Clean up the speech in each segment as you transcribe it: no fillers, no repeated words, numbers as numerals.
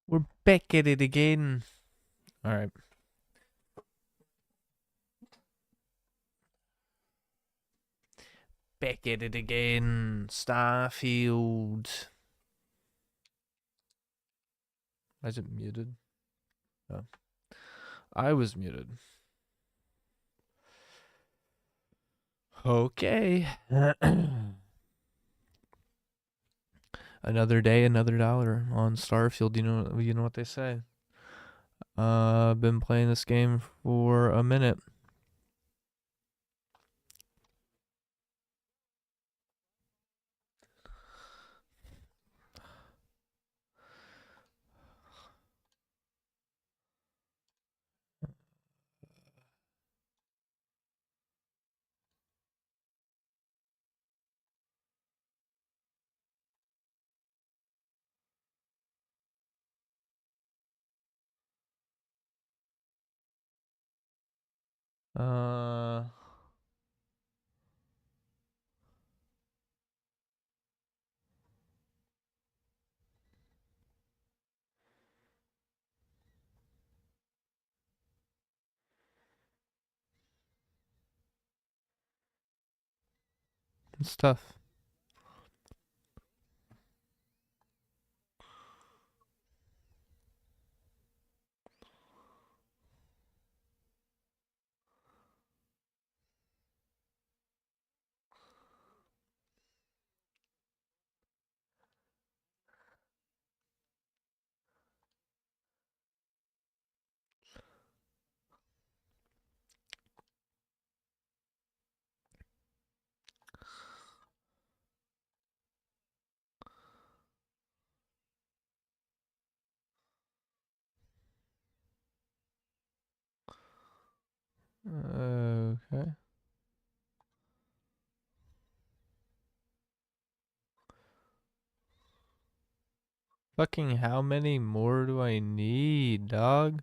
We're back at it again. All right. Back at it again. Starfield. Is it muted? Oh. I was muted. Okay. Another day, another dollar on Starfield. You know what they say. I've been playing this game for a minute. Uh, it's tough. Okay. Fucking how many more do I need, dog?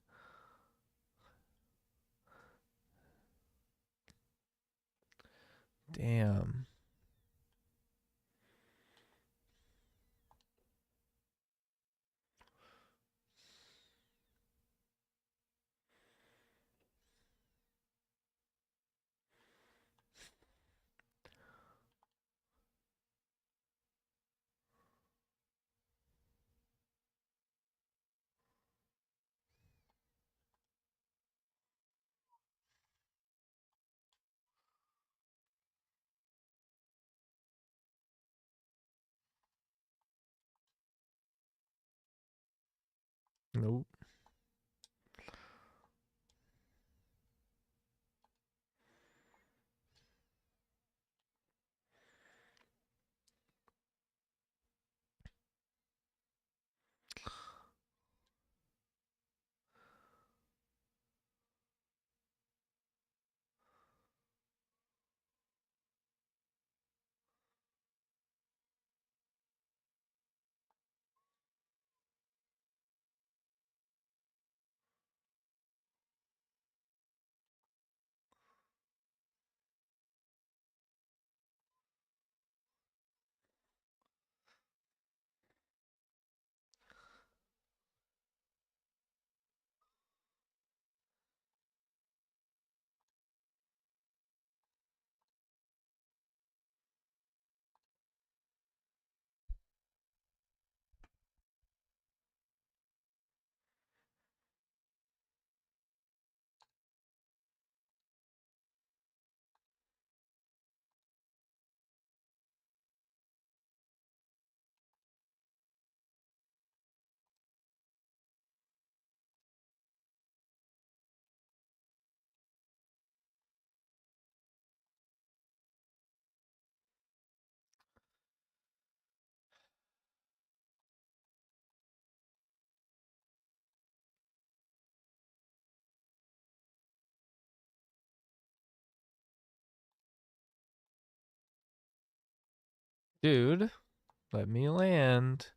Damn. Nope. Dude, let me land.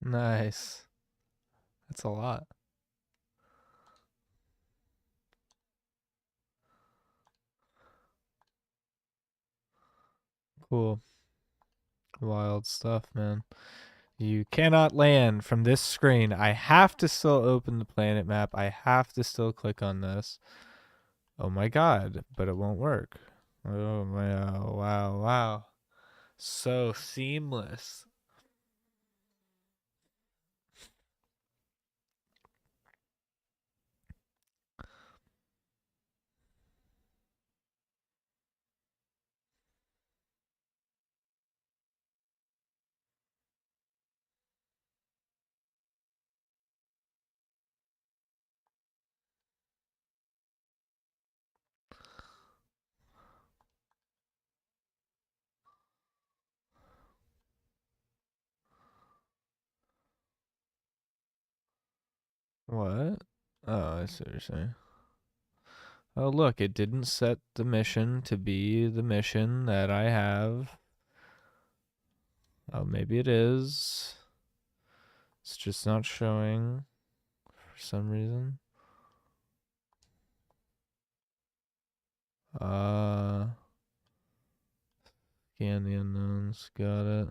Nice. That's a lot. Cool. Wild stuff, man. You cannot land from this screen. I have to still open the planet map. I have to still click on this. Oh my god, but it won't work. Oh wow, wow, wow. So seamless. What? Oh, I see what you're saying. Oh, look, it didn't set the mission to be the mission that I have. Oh, maybe it is. It's just not showing for some reason. Scan the unknowns. Got it.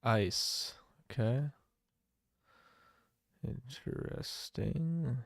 Ice. Okay. Interesting.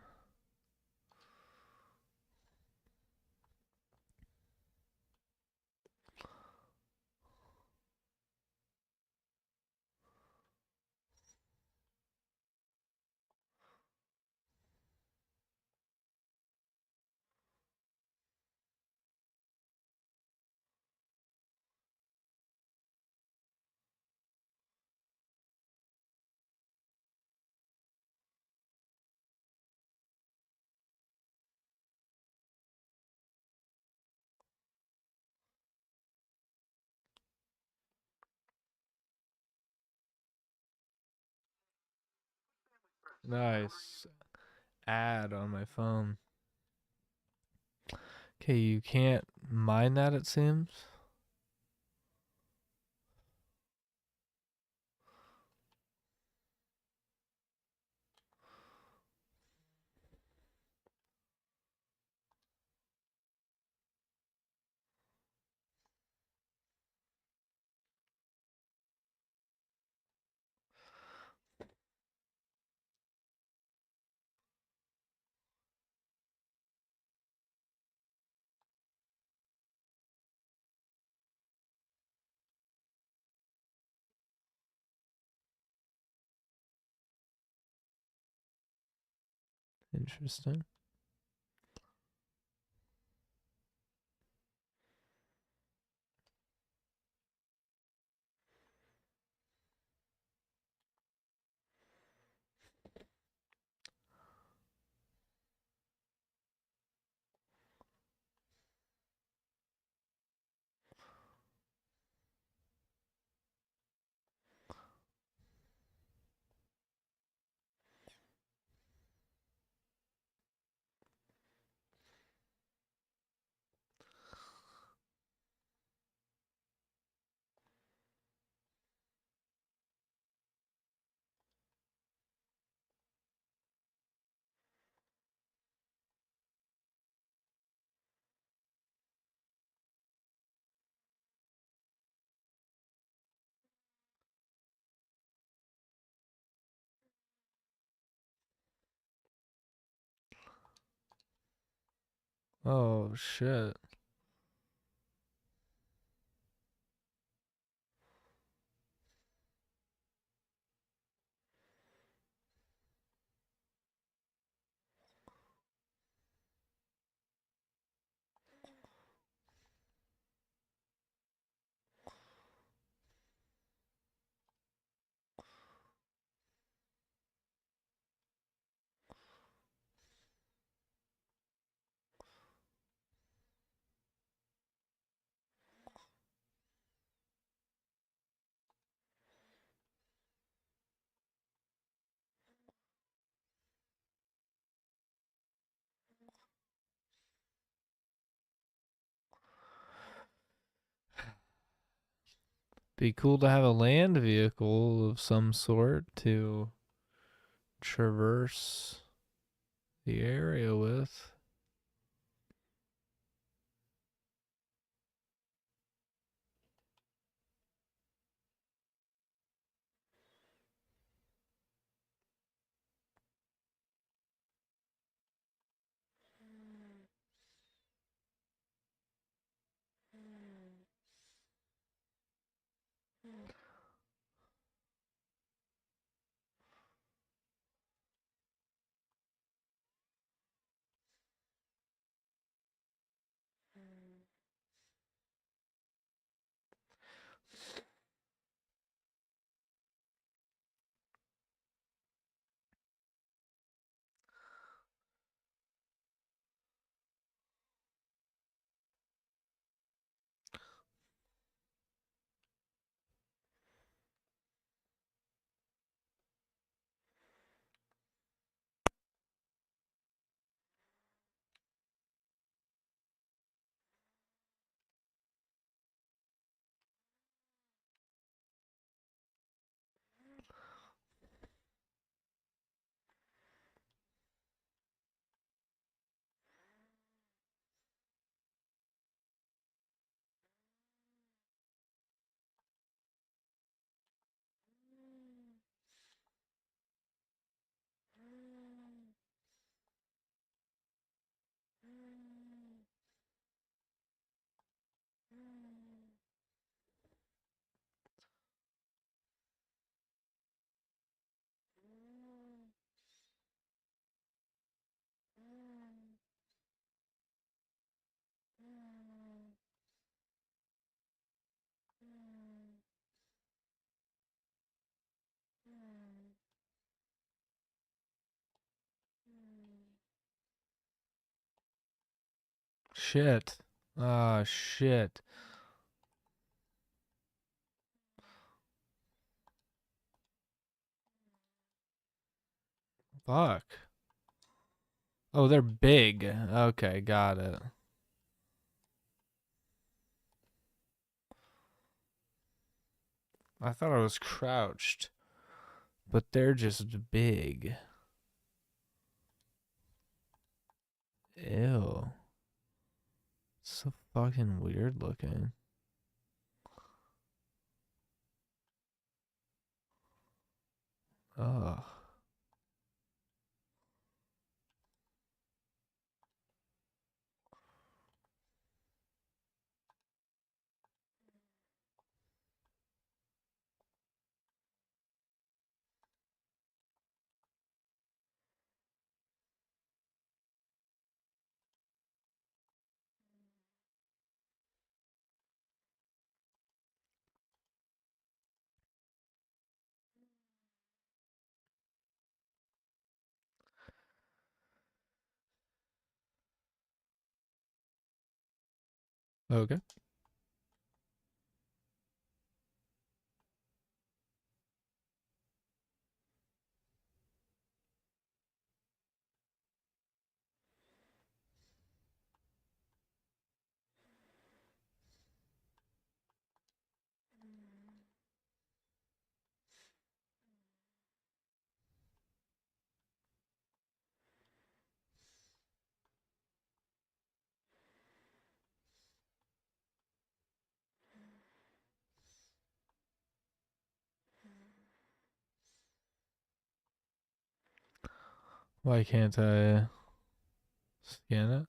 Nice. Ad on my phone. Okay, you can't mine that, it seems. Interesting. Oh, shit. Be cool to have a land vehicle of some sort to traverse the area with. Shit. Ah, shit. Fuck. Oh, they're big. Okay, got it. I thought I was crouched, but they're just big. Ew. So fucking weird looking. Ugh. Okay. Why can't I scan it?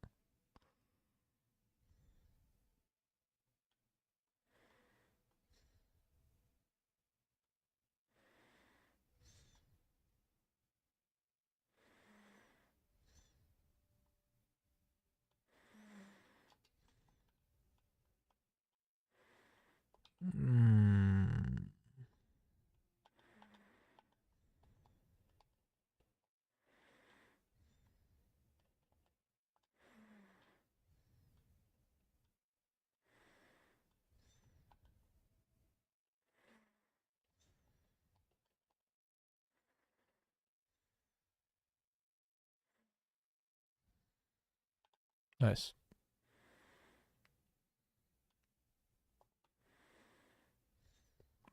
Mm. Nice.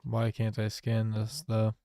Why can't I scan this though?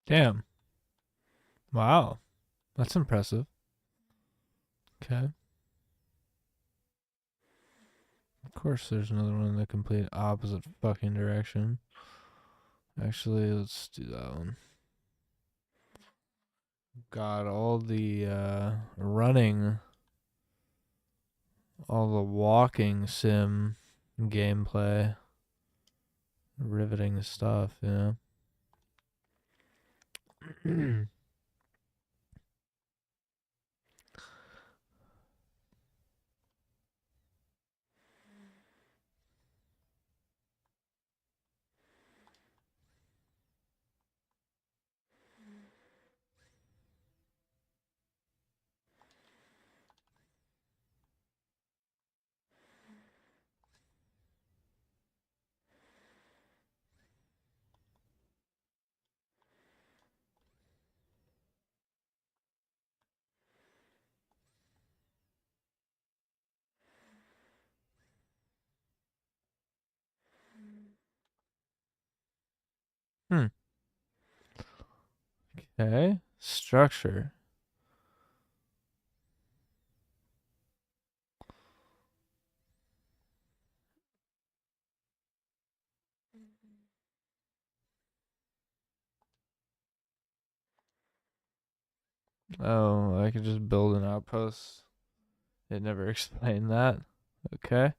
Damn. Wow. That's impressive. Okay. Of course there's another one in the complete opposite fucking direction. Actually, let's do that one. Got all the running, all the walking sim gameplay. Riveting stuff, you know? Hmm. Okay. Structure. Oh, I could just build an outpost. It never explained that. Okay.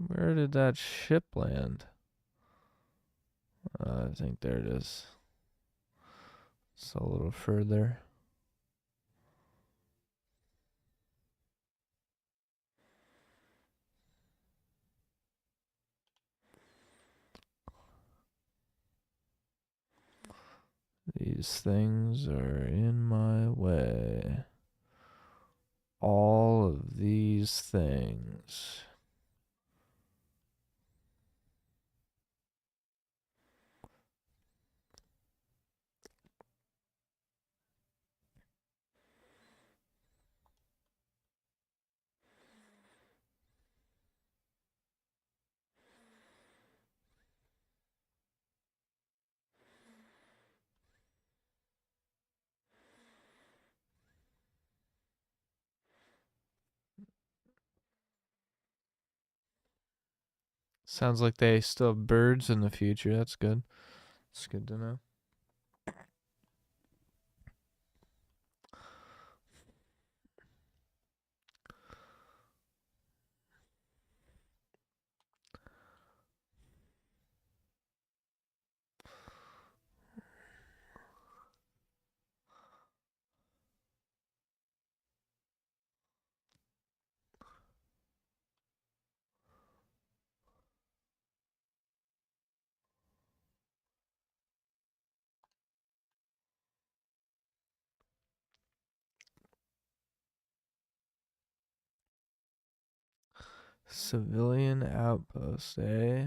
Where did that ship land? I think there it is. It's a little further. These things are in my way. All of these things. Sounds like they still have birds in the future. That's good. It's good to know. Civilian outpost, eh?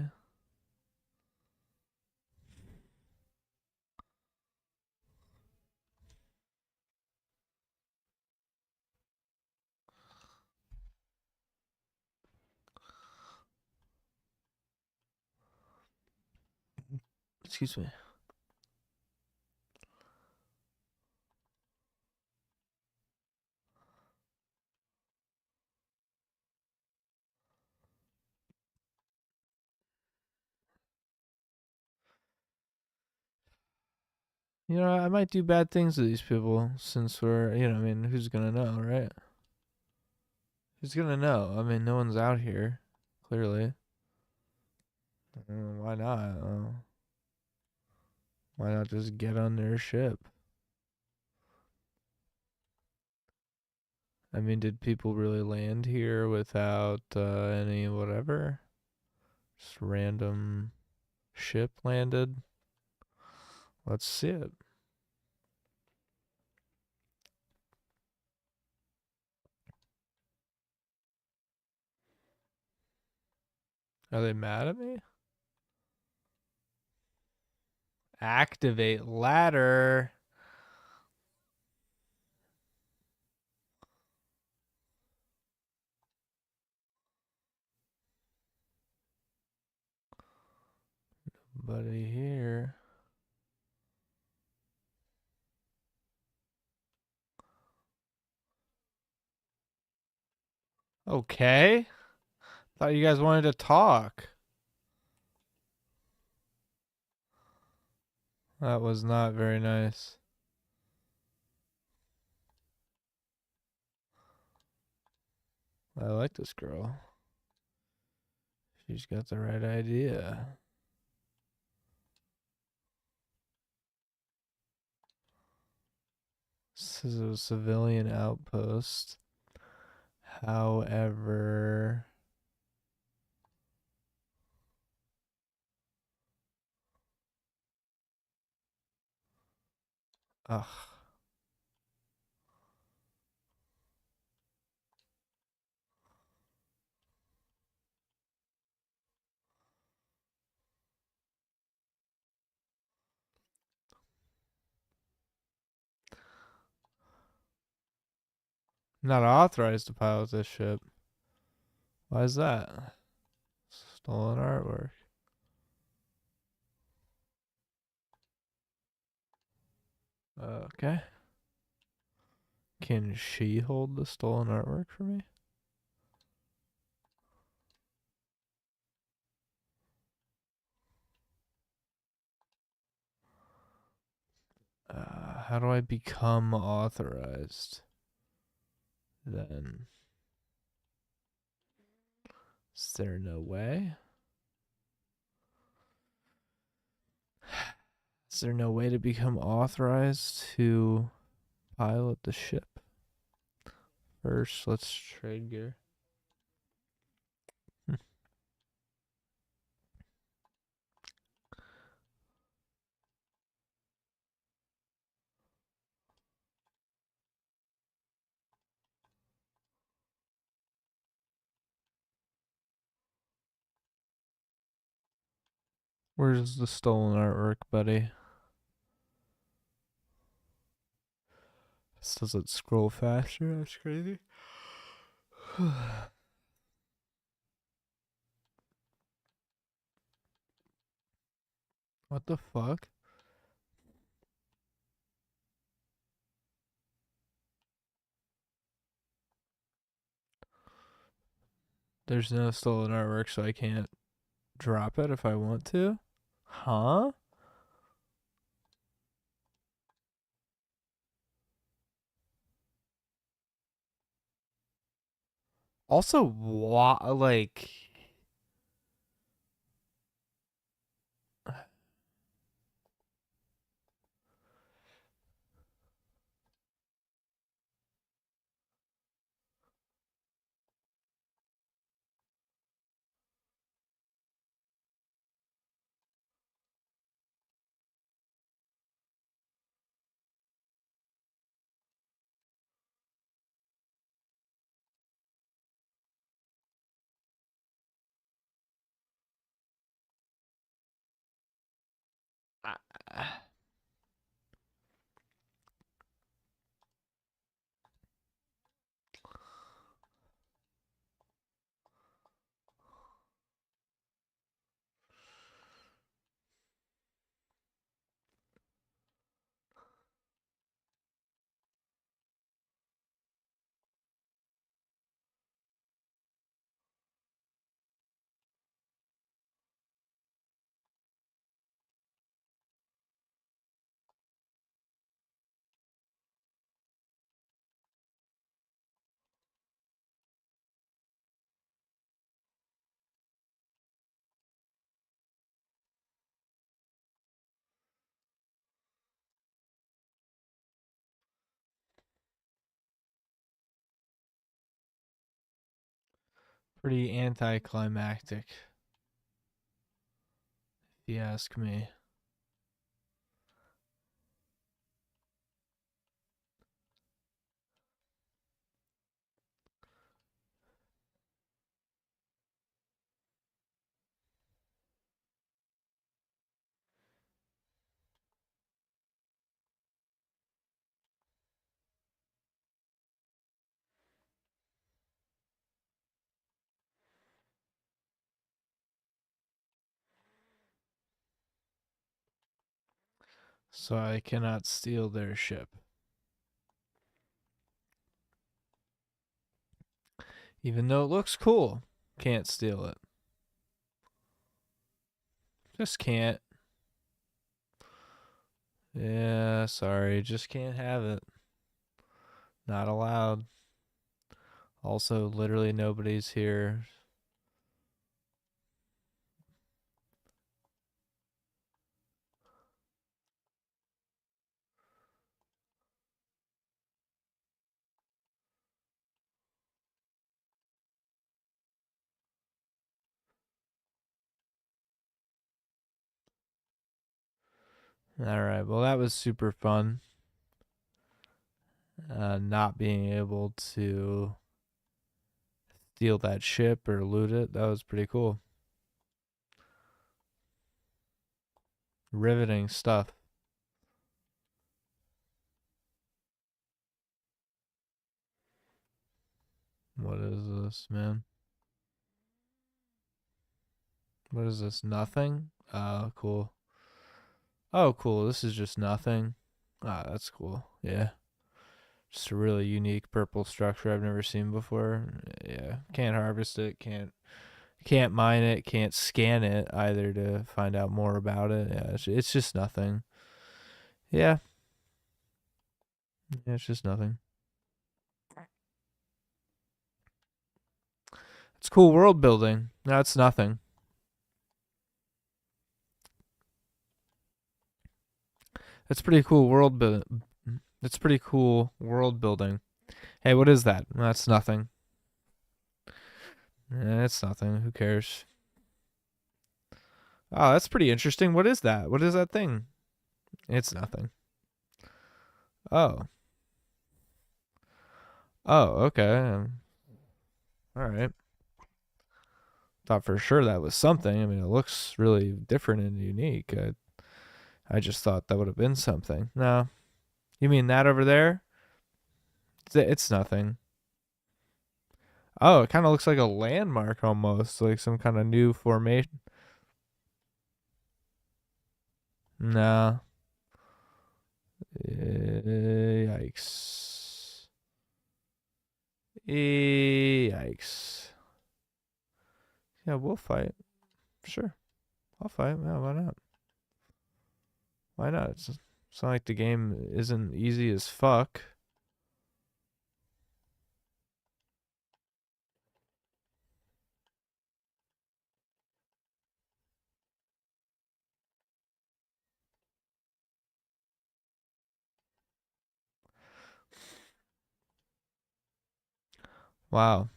Excuse me. You know, I might do bad things to these people since we're, I mean, who's gonna know, right? Who's gonna know? I mean, no one's out here, clearly. Why not? Why not just get on their ship? I mean, did people really land here without any whatever? Just random ship landed? Let's see it. Are they mad at me? Activate ladder. Buddy here. Okay. Thought you guys wanted to talk. That was not very nice. I like this girl. She's got the right idea. This is a civilian outpost. However, ugh. Not authorized to pilot this ship. Why is that? Stolen artwork. Okay. Can she hold the stolen artwork for me? How do I become authorized? Then. Is there no way? Is there no way to become authorized to pilot the ship? First, let's trade gear. Where's the stolen artwork, buddy? This doesn't scroll faster. That's crazy. What the fuck? There's no stolen artwork, so I can't drop it if I want to? Huh? Also, like, Pretty anticlimactic, if you ask me. So I cannot steal their ship. Even though it looks cool, can't steal it. Just can't. Yeah, sorry, just can't have it. Not allowed. Also, literally nobody's here. Alright, well, that was super fun. Not being able to steal that ship or loot it, that was pretty cool. Riveting stuff. What is this, man? What is this? Nothing? Oh, cool. Oh, cool. This is just nothing. Ah, that's cool. Yeah. Just a really unique purple structure I've never seen before. Yeah. Can't harvest it. Can't mine it. Can't scan it either to find out more about it. Yeah. It's just nothing. Yeah. Yeah. It's just nothing. It's cool world building. No, it's nothing. It's pretty cool world building. It's pretty cool world building. Hey, what is that? That's nothing. It's nothing. Who cares? Oh, that's pretty interesting. What is that? What is that thing? It's nothing. Oh. Oh, okay. All right. Thought for sure that was something. I mean, it looks really different and unique. I just thought that would have been something. No. You mean that over there? It's nothing. Oh, it kind of looks like a landmark almost, like some kind of new formation. No. Yikes. Yikes. Yeah, we'll fight. Sure. I'll fight. Yeah, why not? Why not? It's not like the game isn't easy as fuck. Wow.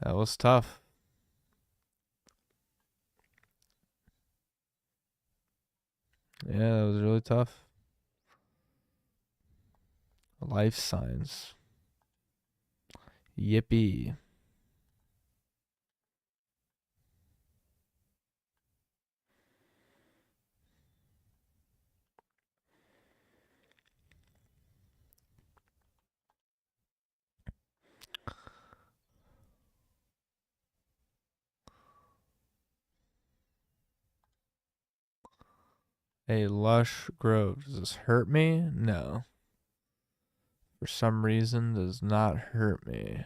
That was tough. Yeah, that was really tough. Life signs. Yippee. A lush grove. Does this hurt me? No. For some reason, does not hurt me.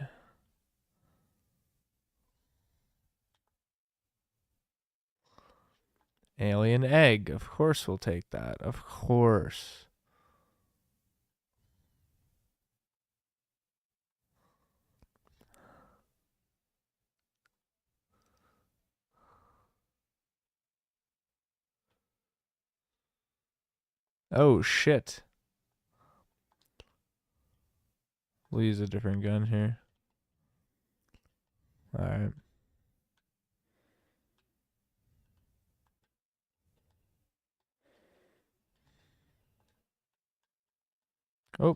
Alien egg. Of course we'll take that. Of course. Oh, shit. We'll use a different gun here. All right. Oh,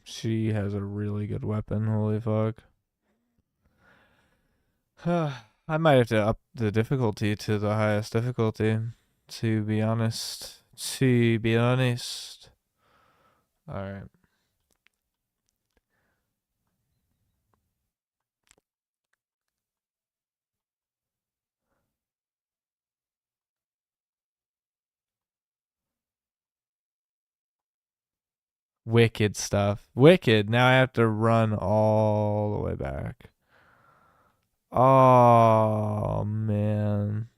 she has a really good weapon. Holy fuck. I might have to up the difficulty to the highest difficulty, to be honest. To be honest. Alright. Wicked stuff. Wicked. Now I have to run all the way back. Oh, man.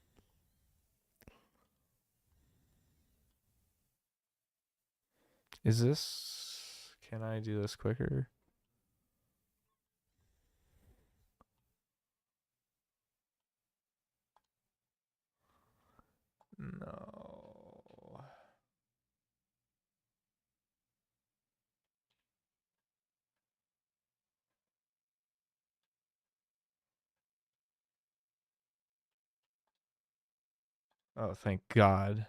Is this. Can I do this quicker? No. Oh, thank God.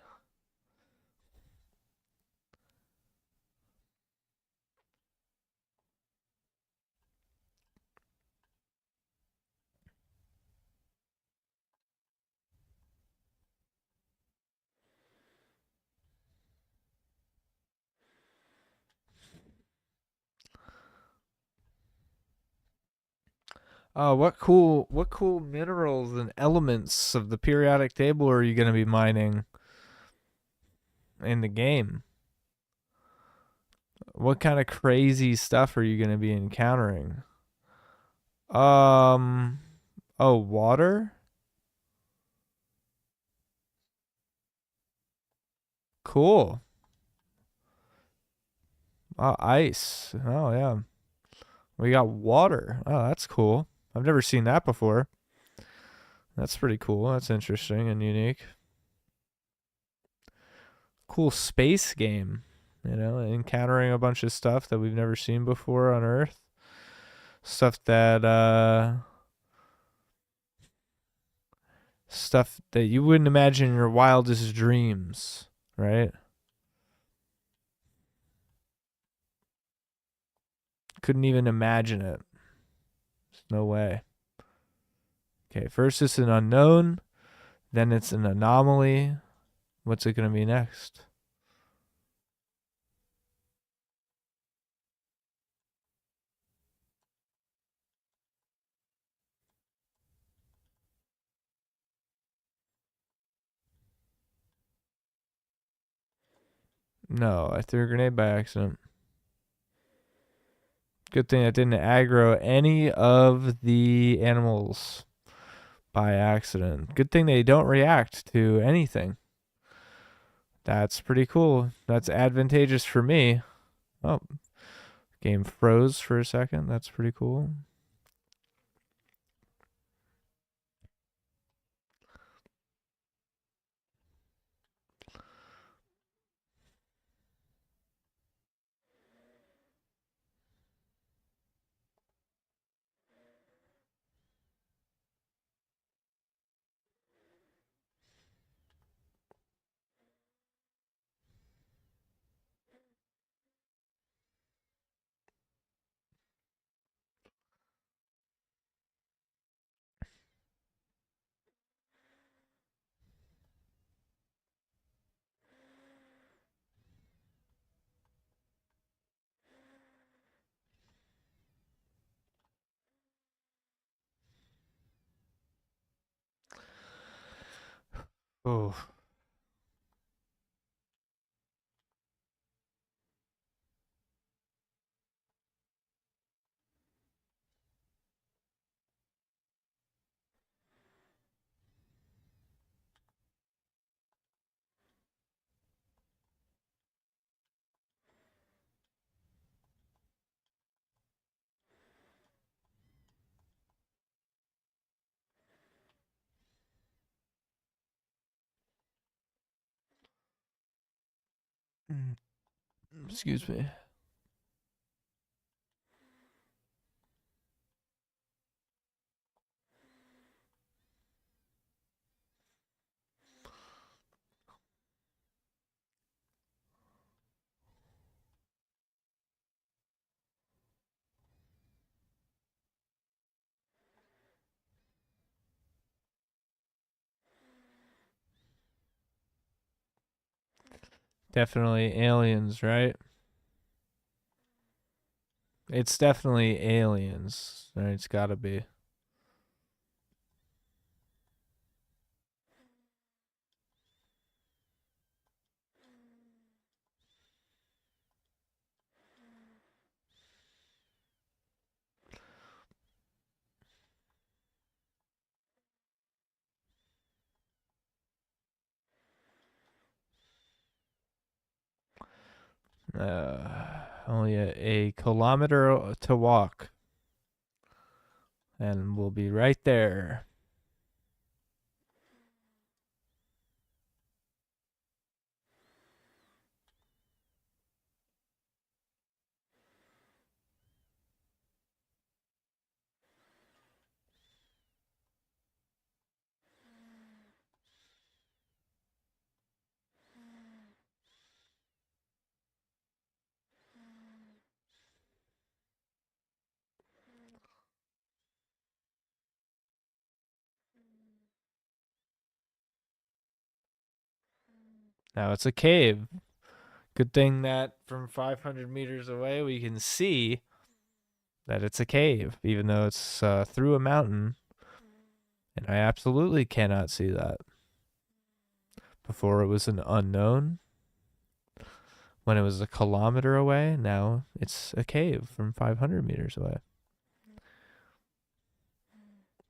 What cool minerals and elements of the periodic table are you going to be mining in the game? What kind of crazy stuff are you going to be encountering? Um oh, water? Cool. Oh, ice. Oh yeah. We got water. Oh, that's cool. I've never seen that before. That's pretty cool. That's interesting and unique. Cool space game. Encountering a bunch of stuff that we've never seen before on Earth. Stuff that you wouldn't imagine in your wildest dreams, right? Couldn't even imagine it. There's no way. Okay, first it's an unknown, then it's an anomaly. What's it going to be next? No, I threw a grenade by accident. Good thing I didn't aggro any of the animals by accident. Good thing they don't react to anything. That's pretty cool. That's advantageous for me. Oh, game froze for a second. That's pretty cool. Oh. Excuse me. Definitely aliens, right? It's definitely aliens. Right? It's got to be. Only a kilometer to walk, and we'll be right there. Now it's a cave. Good thing that from 500 meters away we can see that it's a cave, even though it's through a mountain. And I absolutely cannot see that. Before it was an unknown. When it was a kilometer away, now it's a cave from 500 meters away.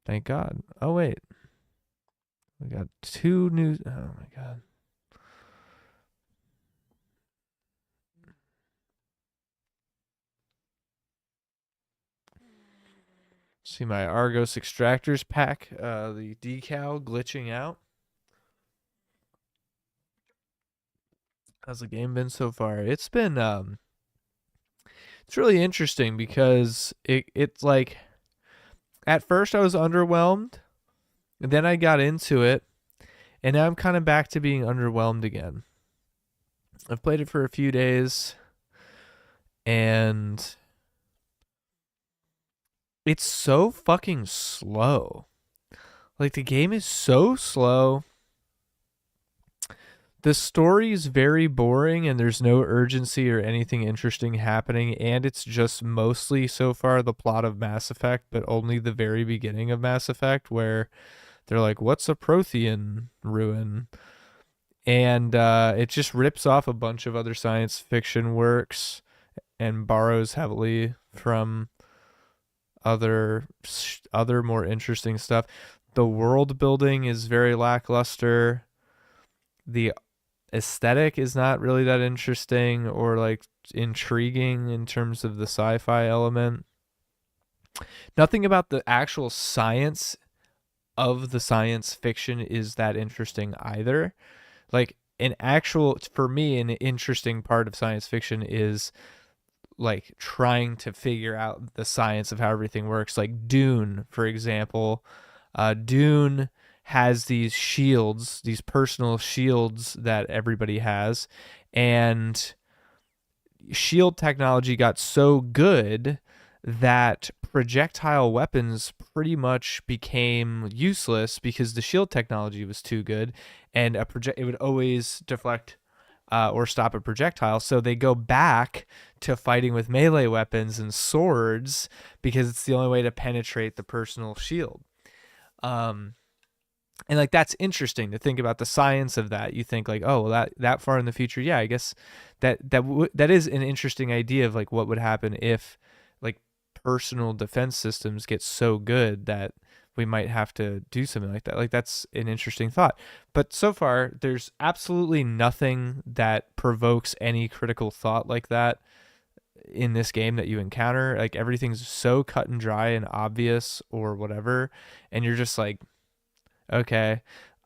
Thank God. Oh, wait. We got two new. Oh, my God. See my Argos extractors pack, the decal glitching out. How's the game been so far? It's been it's really interesting because it's like at first I was underwhelmed, and then I got into it, and now I'm kind of back to being underwhelmed again. I've played it for a few days, and it's so fucking slow. Like the game is so slow. The story is very boring and there's no urgency or anything interesting happening, and it's just mostly so far the plot of Mass Effect, but only the very beginning of Mass Effect, where they're like, what's a Prothean ruin? And it just rips off a bunch of other science fiction works and borrows heavily from other more interesting stuff. The world building is very lackluster. The aesthetic is not really that interesting or like intriguing in terms of the sci-fi element. Nothing about the actual science of the science fiction is that interesting either. Like for me, an interesting part of science fiction is like trying to figure out the science of how everything works. Like Dune, for example. Dune has these shields, these personal shields that everybody has, and shield technology got so good that projectile weapons pretty much became useless because the shield technology was too good, and it would always deflect or stop a projectile. So they go back to fighting with melee weapons and swords because it's the only way to penetrate the personal shield. And like that's interesting to think about the science of that. You think like, oh, well, that far in the future, yeah, I guess that is an interesting idea of like what would happen if like personal defense systems get so good that we might have to do something like that. Like that's an interesting thought. But so far, there's absolutely nothing that provokes any critical thought like that in this game that you encounter. Like everything's so cut and dry and obvious or whatever, and you're just like, okay,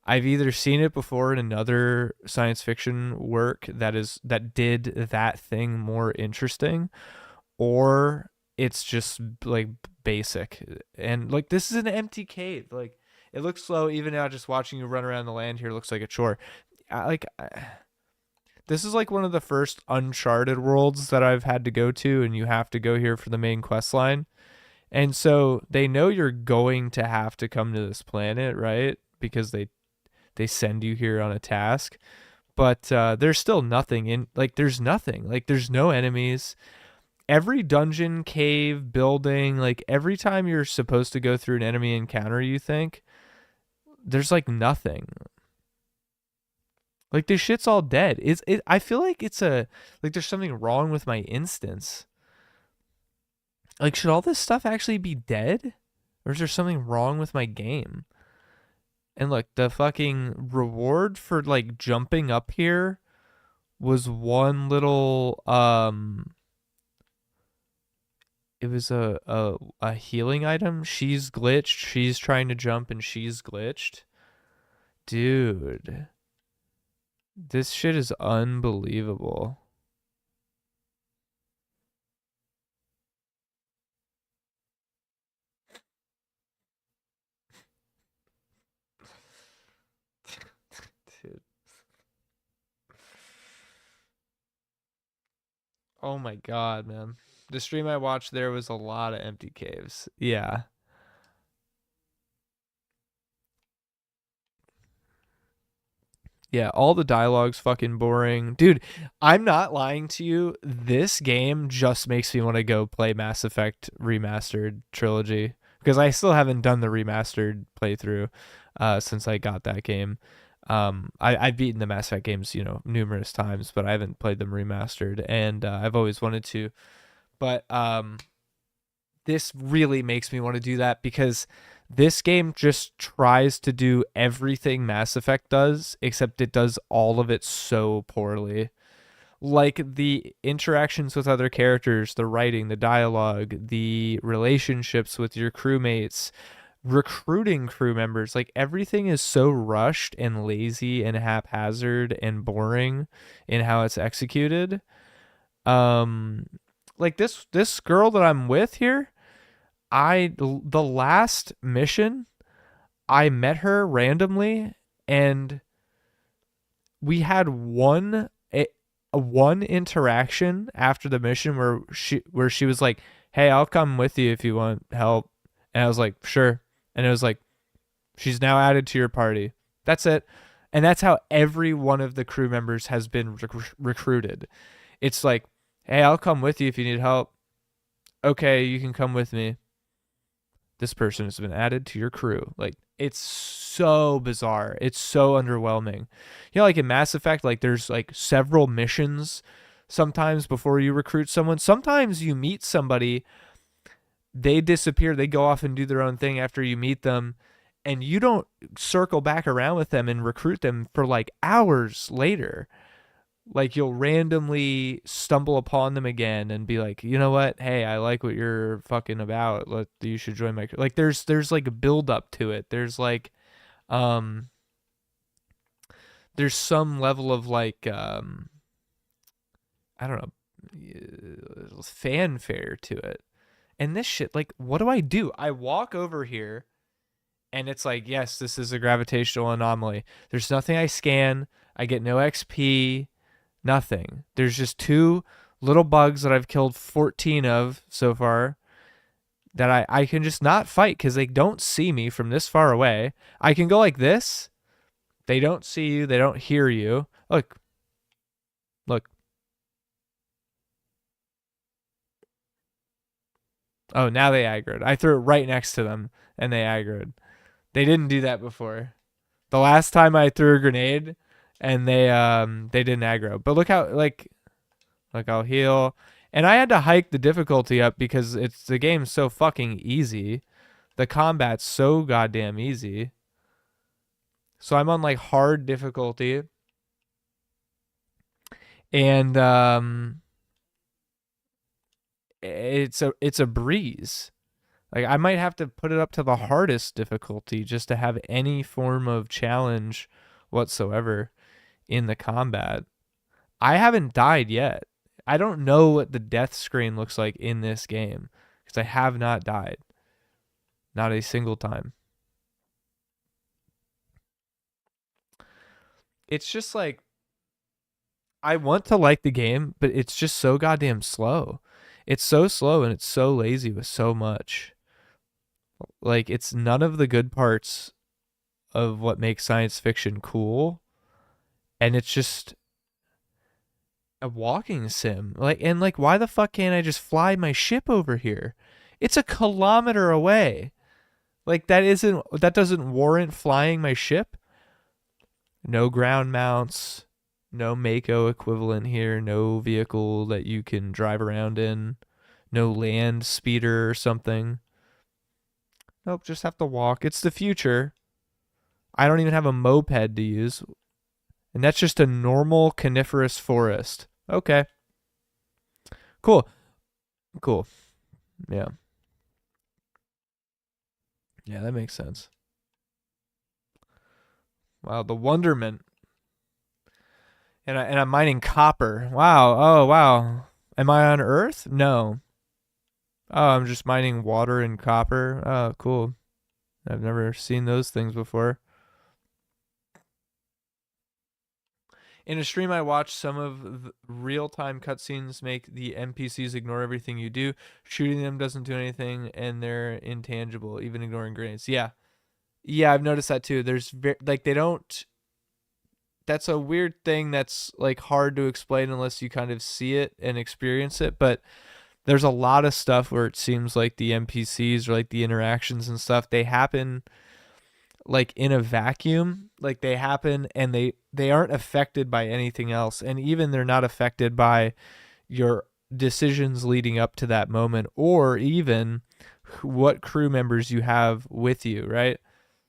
I've either seen it before in another science fiction work that did that thing more interesting, or it's just like basic. And like this is an empty cave. Like it looks slow even now. Just watching you run around the land here looks like a chore. This is like one of the first uncharted worlds that I've had to go to, and you have to go here for the main quest line. And so they know you're going to have to come to this planet, right? Because they send you here on a task. but there's still nothing in, like, there's nothing, like, there's no enemies. Every dungeon, cave, building, like, every time you're supposed to go through an enemy encounter, you think there's like nothing. Like, this shit's all dead. I feel like it's a, like, there's something wrong with my instance. Like, should all this stuff actually be dead, or is there something wrong with my game? And look, the fucking reward for, like, jumping up here was one little it was a healing item. She's glitched. She's trying to jump and she's glitched. Dude, this shit is unbelievable. Dude. Oh my god, man. The stream I watched, there was a lot of empty caves. Yeah. Yeah, all the dialogue's fucking boring. Dude, I'm not lying to you. This game just makes me want to go play Mass Effect Remastered Trilogy because I still haven't done the remastered playthrough since I got that game. I've beaten the Mass Effect games, numerous times, but I haven't played them remastered, and I've always wanted to. But this really makes me want to do that because this game just tries to do everything Mass Effect does, except it does all of it so poorly. Like the interactions with other characters, the writing, the dialogue, the relationships with your crewmates, recruiting crew members, like everything is so rushed and lazy and haphazard and boring in how it's executed. Um like this girl that I'm with here, the last mission, I met her randomly and we had one interaction after the mission where she was like, "Hey, I'll come with you if you want help." And I was like, "Sure." And it was like, "She's now added to your party." That's it. And that's how every one of the crew members has been recruited. It's like, "Hey, I'll come with you if you need help." "Okay, you can come with me. This person has been added to your crew." Like, it's so bizarre. It's so underwhelming. Like in Mass Effect, like there's like several missions sometimes before you recruit someone. Sometimes you meet somebody, they disappear, they go off and do their own thing after you meet them, and you don't circle back around with them and recruit them for like hours later. Like, you'll randomly stumble upon them again and be like, "You know what? Hey, I like what you're fucking about. You should join my," like, there's like a build up to it. There's like um there's some level of like I don't know, fanfare to it. And this shit, like, what do? I walk over here and it's like, "Yes, this is a gravitational anomaly." There's nothing I scan. I get no XP. Nothing. There's just two little bugs that I've killed 14 of so far that I can just not fight because they don't see me from this far away. I can go like this. They don't see you. They don't hear you. Look. Look. Oh, now they aggroed. I threw it right next to them and they aggroed. They didn't do that before. The last time I threw a grenade and they didn't aggro. But look how, like, I'll heal. And I had to hike the difficulty up because the game's so fucking easy. The combat's so goddamn easy. So I'm on like hard difficulty. And it's a breeze. Like, I might have to put it up to the hardest difficulty just to have any form of challenge whatsoever in the combat. I haven't died yet. I don't know what the death screen looks like in this game because I have not died. Not a single time. It's just like, I want to like the game, but it's just so goddamn slow. It's so slow and it's so lazy with so much. Like, it's none of the good parts of what makes science fiction cool. and it's just a walking sim. Like why the fuck can't I just fly my ship over here? It's a kilometer away. Like that doesn't warrant flying my ship. No ground mounts, no Mako equivalent here, no vehicle that you can drive around in, no land speeder or something. Nope, just have to walk. It's the future. I don't even have a moped to use. And that's just a normal coniferous forest. Okay. Cool. Cool. Yeah. Yeah, that makes sense. Wow, the wonderment. And I'm mining copper. Wow. Oh, wow. Am I on Earth? No. Oh, I'm just mining water and copper. Oh, cool. I've never seen those things before. In a stream I watched, some of the real-time cutscenes make the NPCs ignore everything you do. Shooting them doesn't do anything, and they're intangible, even ignoring grenades. Yeah, yeah, I've noticed that too. Like they don't. That's a weird thing that's like hard to explain unless you kind of see it and experience it. But there's a lot of stuff where it seems like the NPCs or like the interactions and stuff they happen like in a vacuum, like they happen and they aren't affected by anything else, and even they're not affected by your decisions leading up to that moment or even what crew members you have with you, right?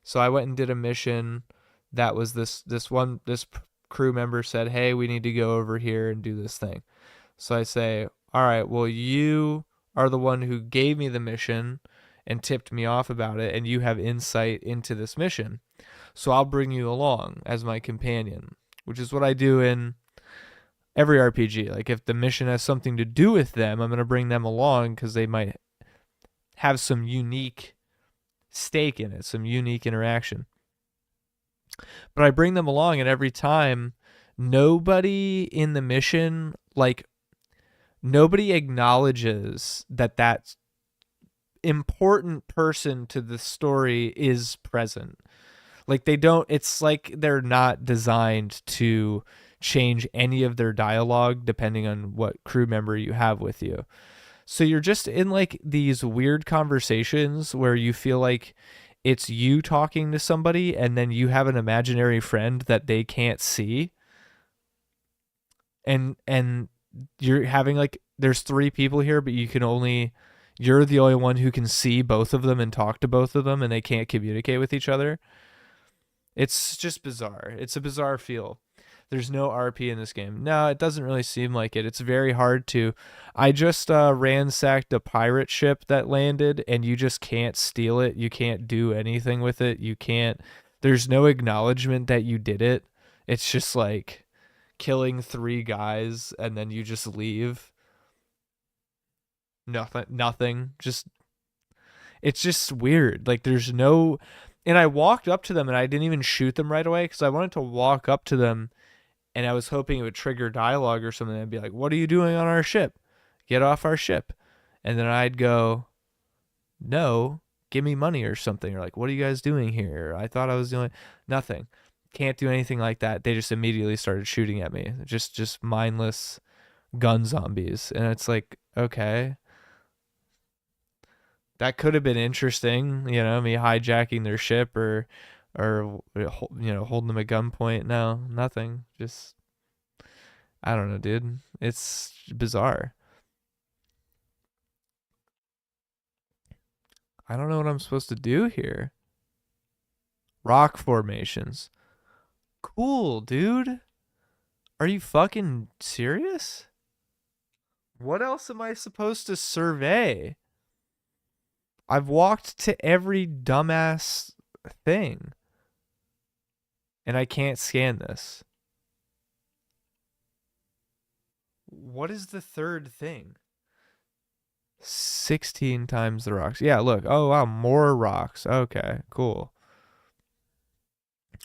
So I went and did a mission that was this crew member said, "Hey, we need to go over here and do this thing." So I say, "All right, well, you are the one who gave me the mission and tipped me off about it, and you have insight into this mission. So I'll bring you along as my companion," which is what I do in every RPG. Like, if the mission has something to do with them, I'm going to bring them along because they might have some unique stake in it, some unique interaction. But I bring them along, and every time, nobody in the mission, like, nobody acknowledges that that important person to the story is present. Like they don't, it's like they're not designed to change any of their dialogue depending on what crew member you have with you. So you're just in like these weird conversations where you feel like it's you talking to somebody and then you have an imaginary friend that they can't see, and you're having like there's three people here but you're the only one who can see both of them and talk to both of them and they can't communicate with each other. It's just bizarre. It's a bizarre feel. There's no RP in this game. No, it doesn't really seem like it. It's very hard to. I just ransacked a pirate ship that landed, and you just can't steal it. You can't do anything with it. You can't. There's no acknowledgement that you did it. It's just like killing three guys, and then you just leave. Nothing. Nothing. Just it's just weird. Like there's no. And I walked up to them, and I didn't even shoot them right away because I wanted to walk up to them and I was hoping it would trigger dialogue or something. I'd be like, "What are you doing on our ship? Get off our ship." And then I'd go, "No, give me money or something." Or like, "What are you guys doing here?" I thought I was doing nothing. Can't do anything like that. They just immediately started shooting at me. Just mindless gun zombies. And it's like, okay, that could have been interesting, me hijacking their ship or holding them at gunpoint. No, nothing. Just I don't know, dude. It's bizarre. I don't know what I'm supposed to do here. Rock formations. Cool, dude. Are you fucking serious? What else am I supposed to survey? I've walked to every dumbass thing, and I can't scan this. What is the third thing? 16 times the rocks. Yeah, look. Oh, wow. More rocks. Okay, cool.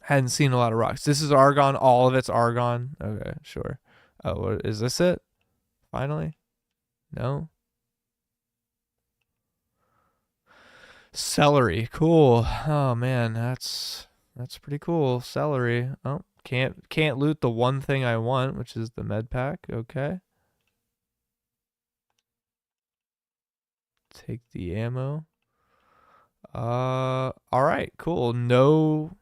Hadn't seen a lot of rocks. This is argon. All of it's argon. Okay, sure. Oh, what, is this it? Finally? No? Celery. Cool. Oh, man. That's pretty cool. Celery. Oh, Can't loot the one thing I want, which is the med pack. Okay. Take the ammo. All right, cool. No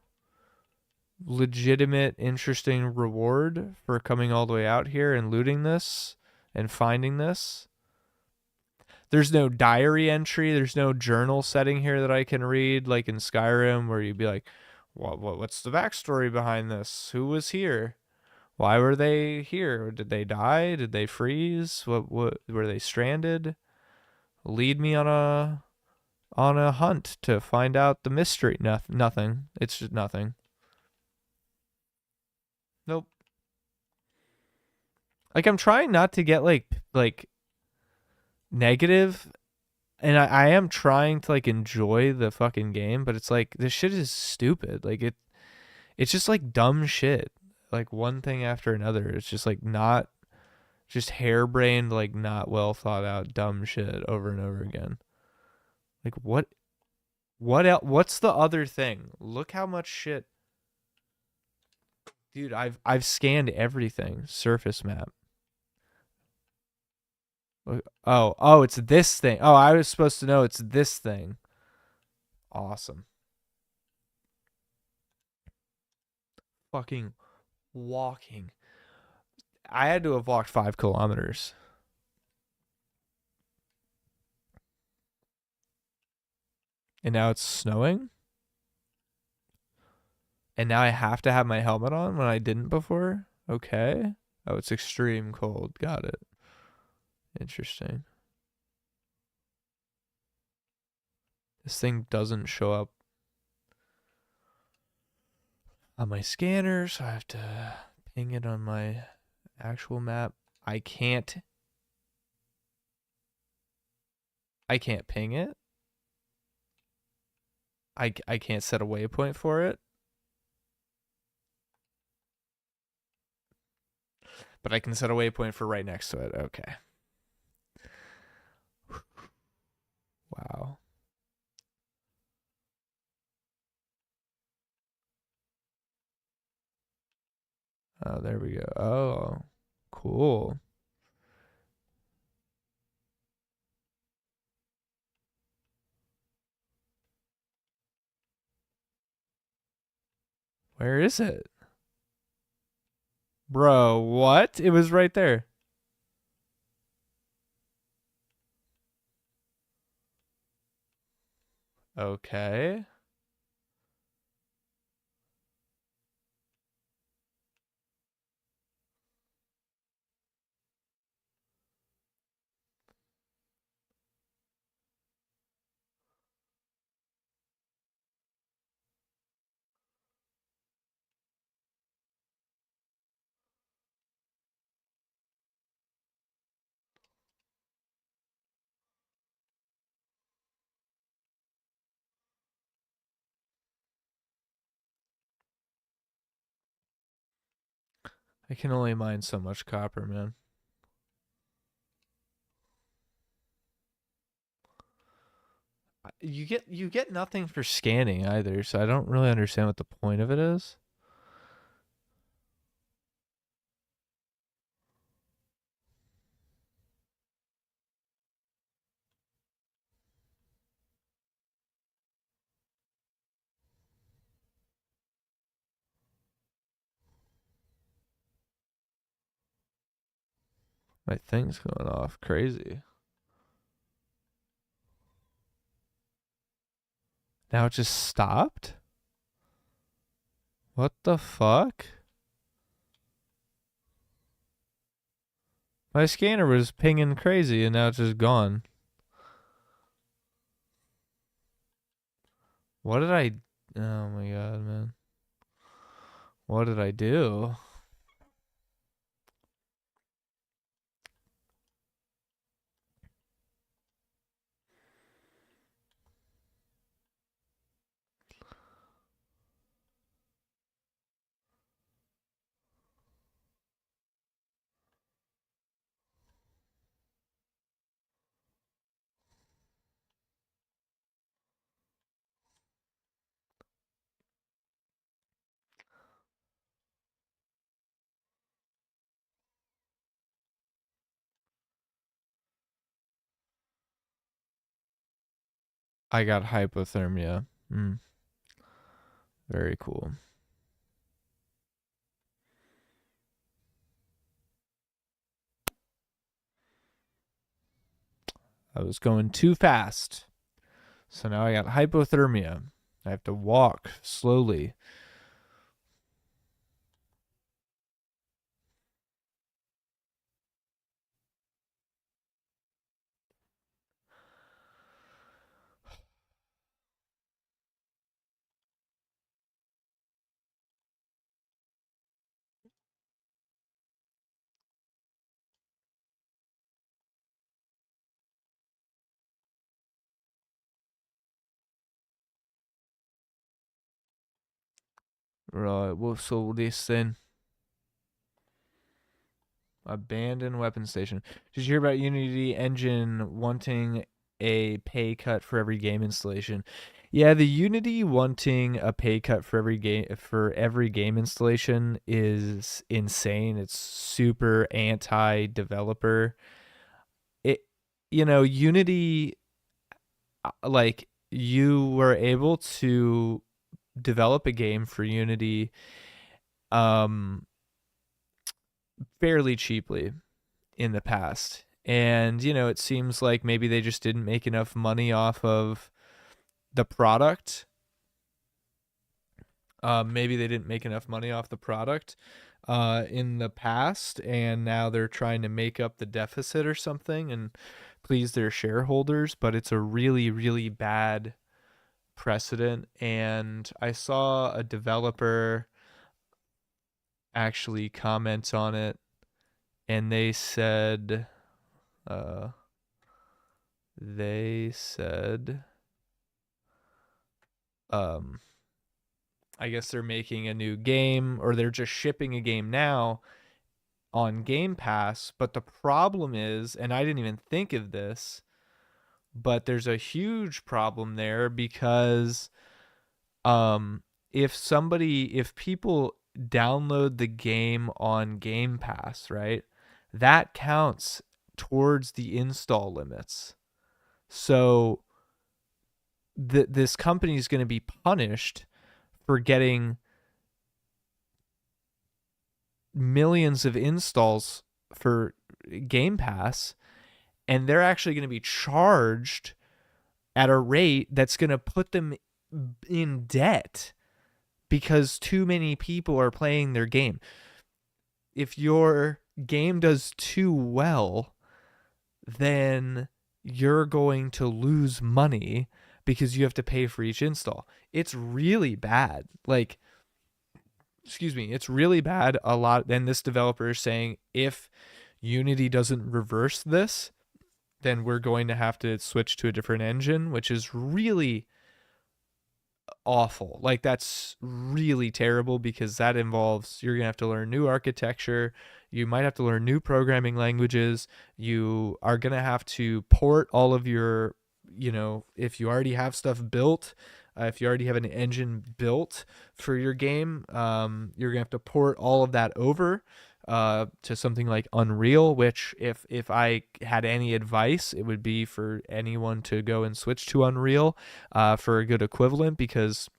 legitimate, interesting reward for coming all the way out here and looting this and finding this. There's no diary entry. There's no journal setting here that I can read, like in Skyrim, where you'd be like, what's the backstory behind this? Who was here? Why were they here? Did they die? Did they freeze? What were they stranded? Lead me on a hunt to find out the mystery. Nothing. It's just nothing. Nope. Like I'm trying not to get like negative, and I am trying to like enjoy the fucking game, but it's like this shit is stupid. Like it's just like dumb shit. Like one thing after another. It's just like not just harebrained, like not well thought out dumb shit over and over again. Like what else? What's the other thing? Look how much shit. Dude, I've scanned everything. Surface map. Oh, it's this thing. Oh, I was supposed to know it's this thing. Awesome. Fucking walking. I had to have walked 5 kilometers. And now it's snowing? And now I have to have my helmet on when I didn't before? Okay. Oh, it's extreme cold. Got it. Interesting. This thing doesn't show up on my scanner, so I have to ping it on my actual map. I can't ping it. I can't set a waypoint for it. But I can set a waypoint for right next to it. Okay. Wow. Oh, there we go. Oh, cool. Where is it? Bro, what? It was right there. Okay. I can only mine so much copper, man. You get nothing for scanning either, so I don't really understand what the point of it is. My thing's going off crazy. Now it just stopped? What the fuck? My scanner was pinging crazy and now it's just gone. What did I... Oh my god, man. What did I do? I got hypothermia. Very cool. I was going too fast. So now I got hypothermia. I have to walk slowly. Right. Well, so this then abandoned weapon station. Did you hear about Unity Engine wanting a pay cut for every game installation? Yeah, the Unity wanting a pay cut for every game installation is insane. It's super anti-developer. It Unity, like, you were able to develop a game for Unity um fairly cheaply in the past. And, it seems like maybe they just didn't make enough money off of the product. Maybe they didn't make enough money off the product in the past, and now they're trying to make up the deficit or something and please their shareholders. But it's a really, really bad precedent. And I saw a developer actually comment on it, and uh, they said, um, I guess they're making a new game, or they're just shipping a game now on Game Pass. But the problem is, and I didn't even think of this, but there's a huge problem there because um, if people download the game on Game Pass, right, that counts towards the install limits. So this company is going to be punished for getting millions of installs for Game Pass, and they're actually going to be charged at a rate that's going to put them in debt because too many people are playing their game. If your game does too well, then you're going to lose money because you have to pay for each install. It's really bad. Like, excuse me, it's really bad. A lot. Then this developer is saying, if Unity doesn't reverse this, then we're going to have to switch to a different engine, which is really awful. Like, that's really terrible because that involves, you're going to have to learn new architecture. You might have to learn new programming languages. You are going to have to port all of your, if you already have stuff built, if you already have an engine built for your game, you're going to have to port all of that over to something like Unreal, which, if I had any advice, it would be for anyone to go and switch to Unreal for a good equivalent. Because,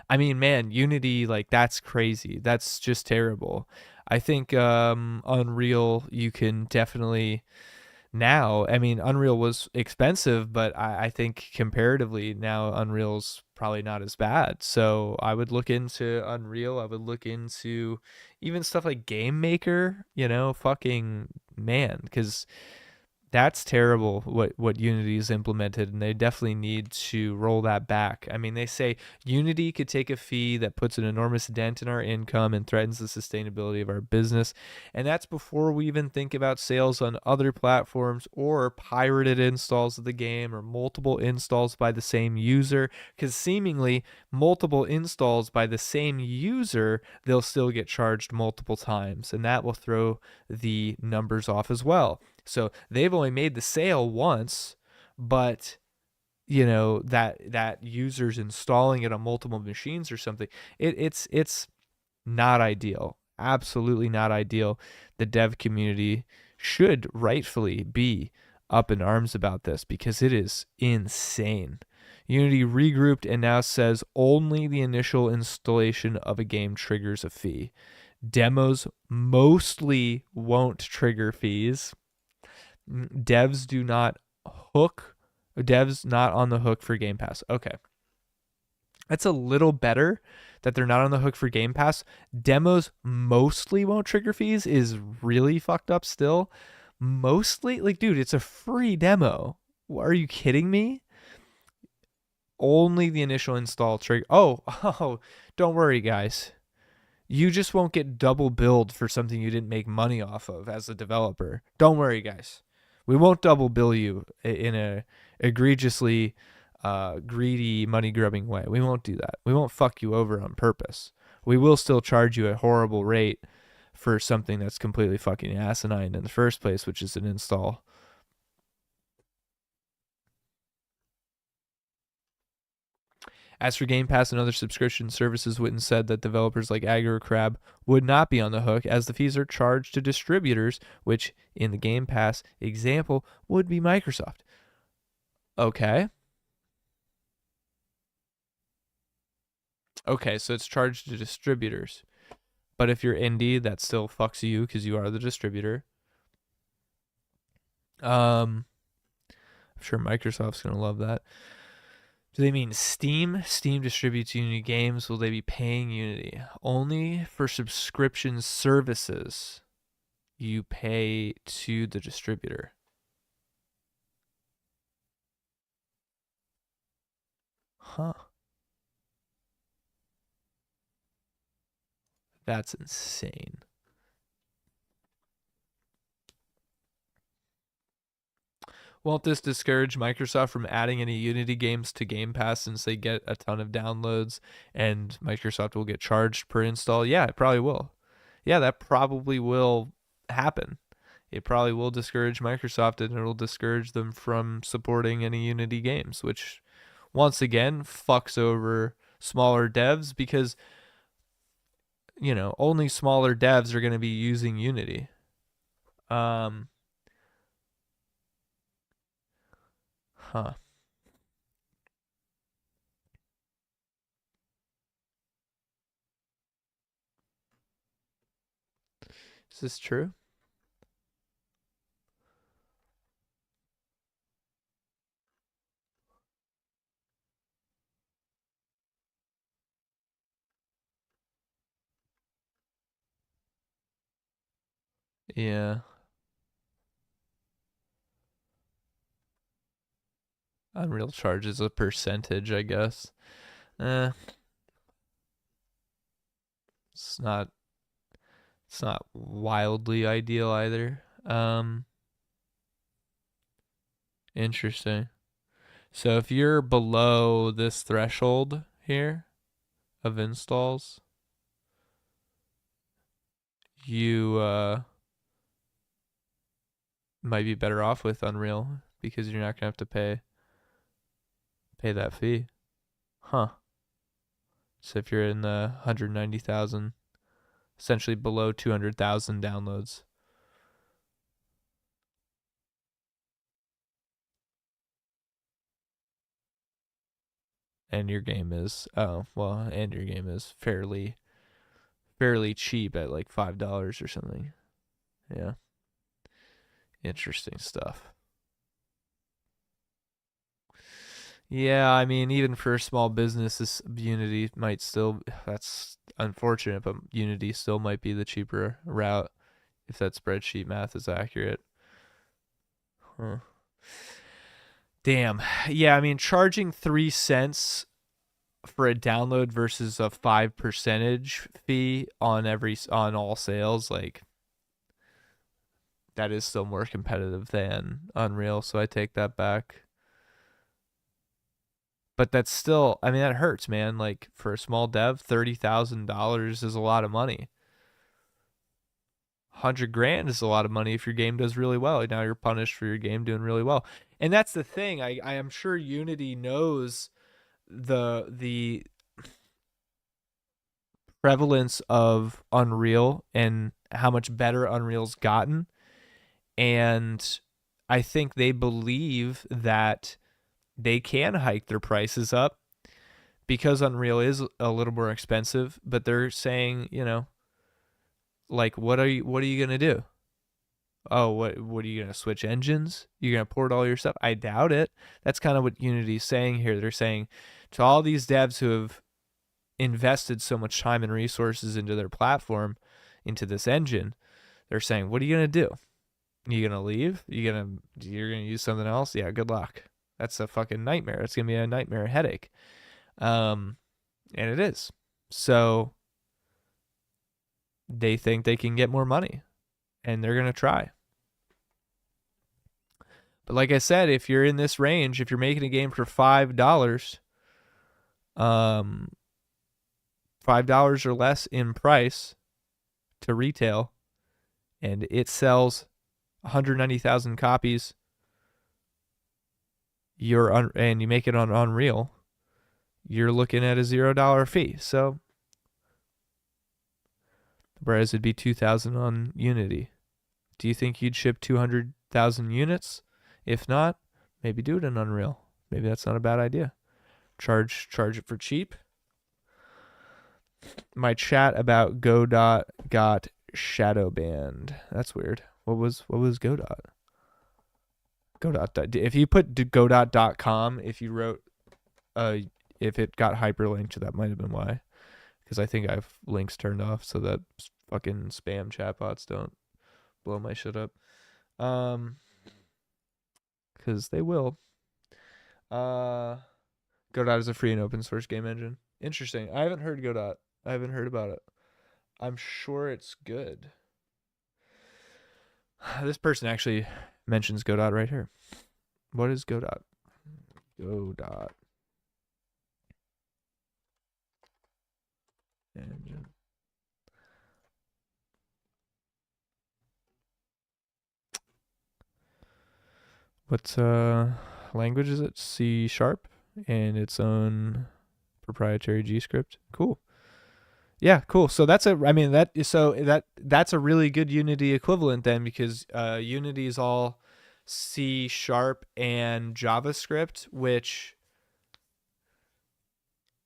I mean, man, Unity, like, that's crazy. That's just terrible. I think Unreal, you can definitely now, I mean, Unreal was expensive, but I think comparatively now Unreal's probably not as bad. So I would look into Unreal. I would look into even stuff like Game Maker, fucking man, because that's terrible what Unity's implemented, and they definitely need to roll that back. I mean, they say Unity could take a fee that puts an enormous dent in our income and threatens the sustainability of our business. And that's before we even think about sales on other platforms or pirated installs of the game or multiple installs by the same user, because seemingly multiple installs by the same user, they'll still get charged multiple times, and that will throw the numbers off as well. So they've only made the sale once, but that users installing it on multiple machines or something. It's not ideal. Absolutely not ideal. The dev community should rightfully be up in arms about this because it is insane. Unity regrouped and now says only the initial installation of a game triggers a fee. Demos mostly won't trigger fees. Devs not on the hook for Game Pass. Okay. That's a little better that they're not on the hook for Game Pass. Demos mostly won't trigger fees is really fucked up still. Mostly, like, dude, it's a free demo. Are you kidding me? Only the initial install trigger. Oh, don't worry, guys. You just won't get double billed for something you didn't make money off of as a developer. Don't worry, guys. We won't double bill you in a egregiously greedy, money grubbing way. We won't do that. We won't fuck you over on purpose. We will still charge you a horrible rate for something that's completely fucking asinine in the first place, which is an install. As for Game Pass and other subscription services, Witten said that developers like AgroCrab would not be on the hook as the fees are charged to distributors, which in the Game Pass example would be Microsoft. Okay. Okay, so it's charged to distributors. But if you're indie, that still fucks you because you are the distributor. I'm sure Microsoft's going to love that. Do they mean Steam? Steam distributes Unity games. Will they be paying Unity? Only for subscription services you pay to the distributor. Huh. That's insane. Won't this discourage Microsoft from adding any Unity games to Game Pass since they get a ton of downloads and Microsoft will get charged per install? Yeah, it probably will. Yeah, that probably will happen. It probably will discourage Microsoft and it'll discourage them from supporting any Unity games, which once again fucks over smaller devs because, you know, only smaller devs are going to be using Unity. Huh. Is this true? Yeah. Unreal charges a percentage, I guess. Eh, it's not wildly ideal either. Interesting. So if you're below this threshold here of installs, you might be better off with Unreal because you're not gonna have to pay that fee. Huh. So if you're in the 190,000, essentially below 200,000 downloads, and your game is fairly cheap at like $5 or something. Yeah. Interesting stuff. Yeah, I mean, even for a small business, this Unity might still, that's unfortunate, but Unity still might be the cheaper route if that spreadsheet math is accurate. Huh. Damn. Yeah, I mean, charging 3 cents for a download versus a 5% fee on all sales, like, that is still more competitive than Unreal, so I take that back. But that's still, I mean, that hurts, man. Like for a small dev, $30,000 is a lot of money. 100 grand is a lot of money if your game does really well. Now you're punished for your game doing really well, and that's the thing. I am sure Unity knows the prevalence of Unreal and how much better Unreal's gotten, and I think they believe that they can hike their prices up because Unreal is a little more expensive, but they're saying, like what are you going to do? Oh, what are you going to switch engines? You're going to port all your stuff? I doubt it. That's kind of what Unity's saying here. They're saying to all these devs who have invested so much time and resources into their platform, into this engine, they're saying, what are you going to do? You going to leave? You're going to use something else? Yeah, good luck. That's a fucking nightmare. It's going to be a nightmare headache. And it is. So they think they can get more money and they're going to try. But like I said, if you're in this range, if you're making a game for $5, $5 or less in price to retail, and it sells 190,000 copies, and you make it on Unreal, you're looking at a $0 fee. So, whereas it'd be 2,000 on Unity. Do you think you'd ship 200,000 units? If not, maybe do it in Unreal. Maybe that's not a bad idea. Charge it for cheap. My chat about Godot got shadow banned. That's weird. What was Godot? Godot. If you put godot.com, if you wrote, if it got hyperlinked, that might have been why. Because I think I have links turned off so that fucking spam chatbots don't blow my shit up. Because they will. Godot is a free and open source game engine. Interesting. I haven't heard Godot. I haven't heard about it. I'm sure it's good. This person actually mentions Godot right here. What is Godot? Godot engine. What language is it? C# and its own proprietary G script. Cool. Yeah, cool. So that's that's a really good Unity equivalent then, because Unity is all C# and JavaScript, which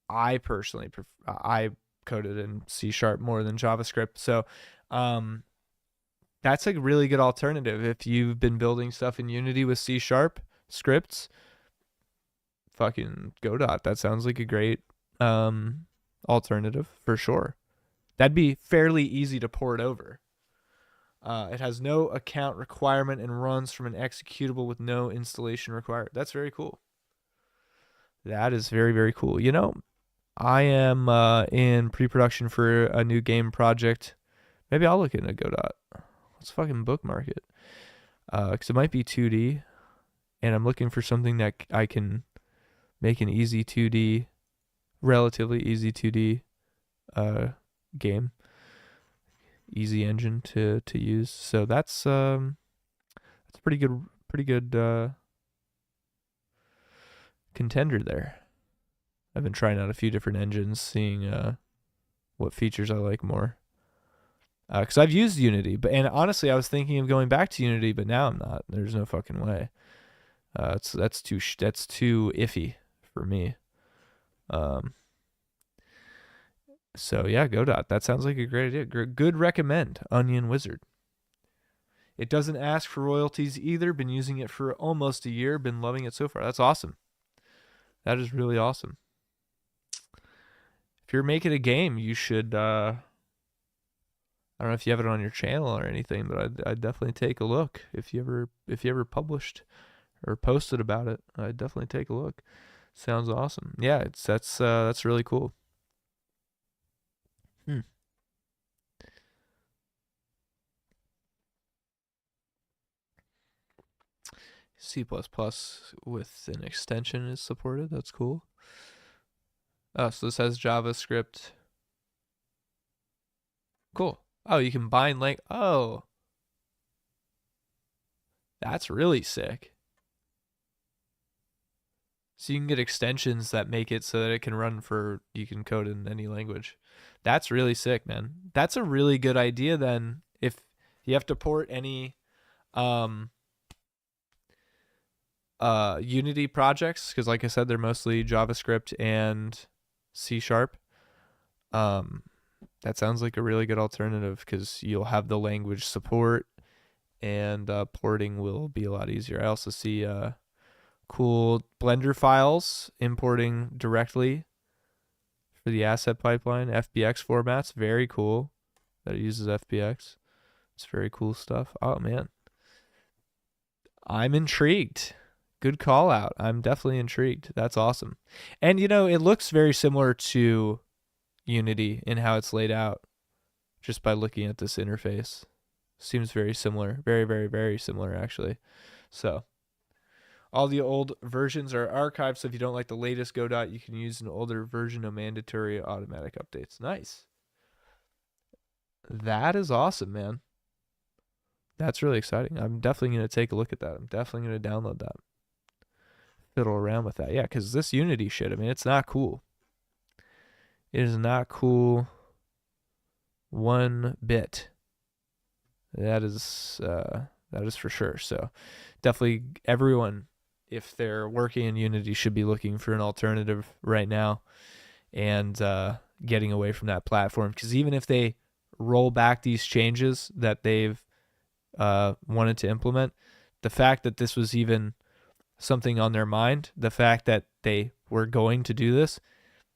I personally prefer. I coded in C# more than JavaScript. So that's a really good alternative. If you've been building stuff in Unity with C# scripts, fucking Godot. That sounds like a great alternative for sure. That'd be fairly easy to port over. It has no account requirement and runs from an executable with no installation required. That's very cool. That is very, very cool. I am in pre-production for a new game project. Maybe I'll look into Godot. Let's fucking bookmark it. Because it might be 2D, and I'm looking for something that I can make an easy 2D, relatively easy 2D game. Easy engine to use. So that's pretty good contender there. I've been trying out a few different engines, seeing what features I like more. Because I've used Unity, and honestly, I was thinking of going back to Unity, but now I'm not. There's no fucking way. That's too iffy for me. So yeah, Godot. That sounds like a great idea. Good recommend, Onion Wizard. It doesn't ask for royalties either. Been using it for almost a year. Been loving it so far. That's awesome. That is really awesome. If you're making a game, you should. I don't know if you have it on your channel or anything, but I'd definitely take a look. If you ever published or posted about it, I'd definitely take a look. Sounds awesome. Yeah, that's really cool. C++ with an extension is supported. That's cool. Oh, so this has JavaScript. Cool. Oh, you can bind link. Oh, that's really sick. So you can get extensions that make it so that it can run you can code in any language. That's really sick, man. That's a really good idea then. If you have to port any Unity projects, because like I said, they're mostly JavaScript and C sharp. Um, that sounds like a really good alternative because you'll have the language support, and porting will be a lot easier. I also see cool Blender files importing directly for the asset pipeline, FBX formats. Very cool that it uses FBX. It's very cool stuff. Oh man, I'm intrigued. Good call out. I'm definitely intrigued. That's awesome. And it looks very similar to Unity in how it's laid out just by looking at this interface. Seems very similar. Very, very, very similar actually. So all the old versions are archived, so if you don't like the latest Godot, you can use an older version of mandatory automatic updates. Nice. That is awesome, man. That's really exciting. I'm definitely going to take a look at that. I'm definitely going to download that. Fiddle around with that. Yeah, because this Unity shit, I mean, it's not cool. It is not cool one bit. That is for sure. So definitely everyone, if they're working in Unity, should be looking for an alternative right now and getting away from that platform. Because even if they roll back these changes that they've wanted to implement, the fact that this was even something on their mind, the fact that they were going to do this,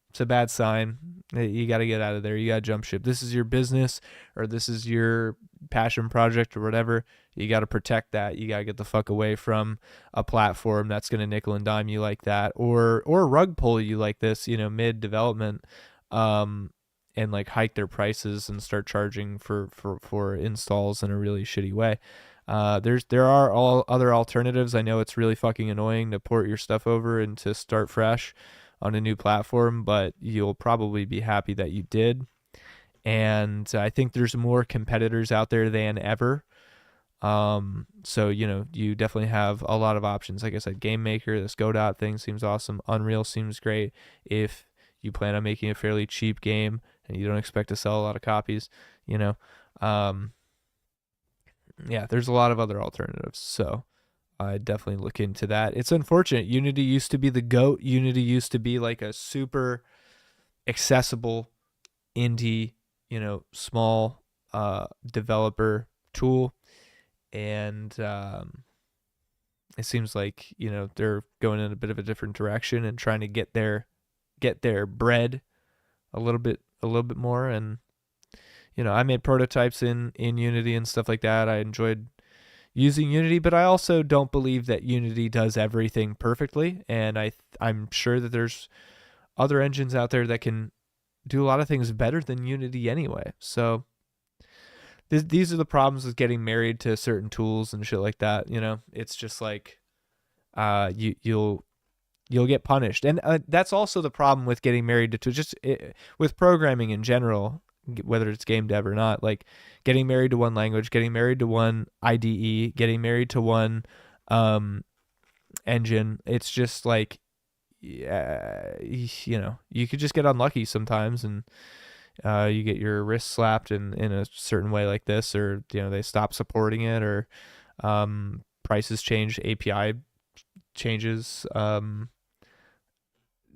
it's a bad sign. You got to get out of there. You got to jump ship. This is your business, or this is your passion project, or whatever. You got to protect that. You got to get the fuck away from a platform that's going to nickel and dime you like that, or rug pull you like this, mid development, and like hike their prices and start charging for installs in a really shitty way. There are all other alternatives. I know it's really fucking annoying to port your stuff over and to start fresh on a new platform, but you'll probably be happy that you did. And I think there's more competitors out there than ever. So you definitely have a lot of options. Like I said, Game Maker, this Godot thing seems awesome. Unreal seems great if you plan on making a fairly cheap game and you don't expect to sell a lot of copies. Yeah, there's a lot of other alternatives. So I definitely look into that. It's unfortunate. Unity used to be the GOAT. Unity used to be like a super accessible indie, small developer tool. And it seems like, they're going in a bit of a different direction and trying to get their bread a little bit more. And I made prototypes in Unity and stuff like that. I enjoyed using Unity, but I also don't believe that Unity does everything perfectly, and I'm sure that there's other engines out there that can do a lot of things better than Unity anyway. So these are the problems with getting married to certain tools and shit like that. It's just like you'll get punished, and that's also the problem with getting married to tools. With programming in general, whether it's game dev or not, like getting married to one language, getting married to one IDE, getting married to one engine. It's just like, you could just get unlucky sometimes, and you get your wrist slapped in a certain way like this, or they stop supporting it, or prices change, API changes,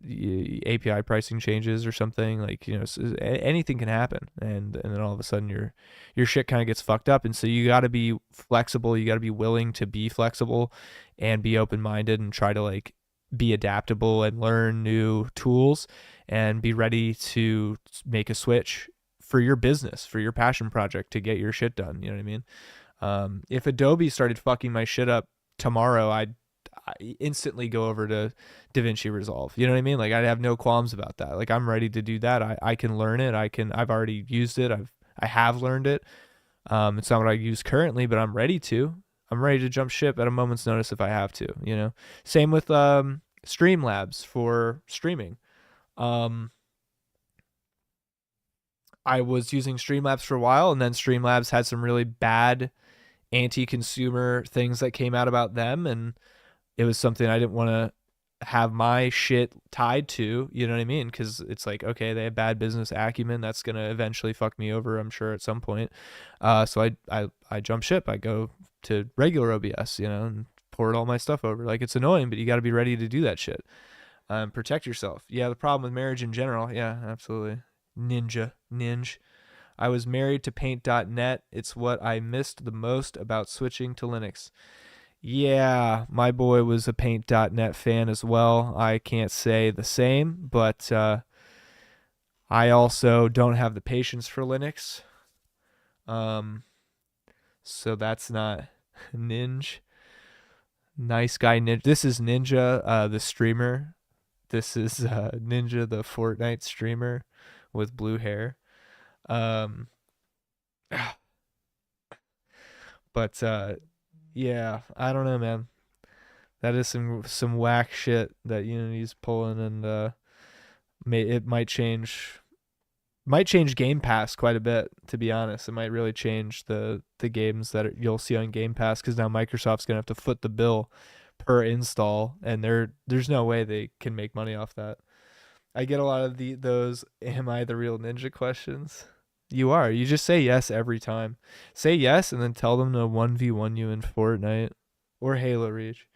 API pricing changes or something, like anything can happen, and then all of a sudden your shit kind of gets fucked up. And so you got to be flexible, you got to be willing to be flexible and be open-minded and try to like be adaptable and learn new tools and be ready to make a switch for your business, for your passion project, to get your shit done. You know what I mean? If Adobe started fucking my shit up tomorrow, I'd instantly go over to DaVinci Resolve. You know what I mean? Like I'd have no qualms about that. Like I'm ready to do that. I can learn it. I've already used it. I have learned it. It's not what I use currently, but I'm ready to. I'm ready to jump ship at a moment's notice if I have to, Same with Streamlabs for streaming. I was using Streamlabs for a while, and then Streamlabs had some really bad anti-consumer things that came out about them, and it was something I didn't want to have my shit tied to, you know what I mean? Because it's like, okay, they have bad business acumen. That's going to eventually fuck me over, I'm sure, at some point. So I jump ship. I go to regular OBS, and port all my stuff over. Like, it's annoying, but you got to be ready to do that shit. Protect yourself. Yeah, the problem with marriage in general. Yeah, absolutely. Ninja. I was married to paint.net. It's what I missed the most about switching to Linux. Yeah, my boy was a paint.net fan as well. I can't say the same, but I also don't have the patience for Linux. Um, so that's not Ninja. Nice guy Ninja. This is Ninja, the streamer. This is Ninja, the Fortnite streamer with blue hair. Um, but yeah, I don't know, man. That is some whack shit that Unity's pulling, and it might change Game Pass quite a bit. To be honest, it might really change the games that you'll see on Game Pass, because now Microsoft's gonna have to foot the bill per install, and there's no way they can make money off that. I get a lot of those "Am I the real ninja?" questions. You are. You just say yes every time. Say yes, and then tell them to 1v1 you in Fortnite or Halo Reach,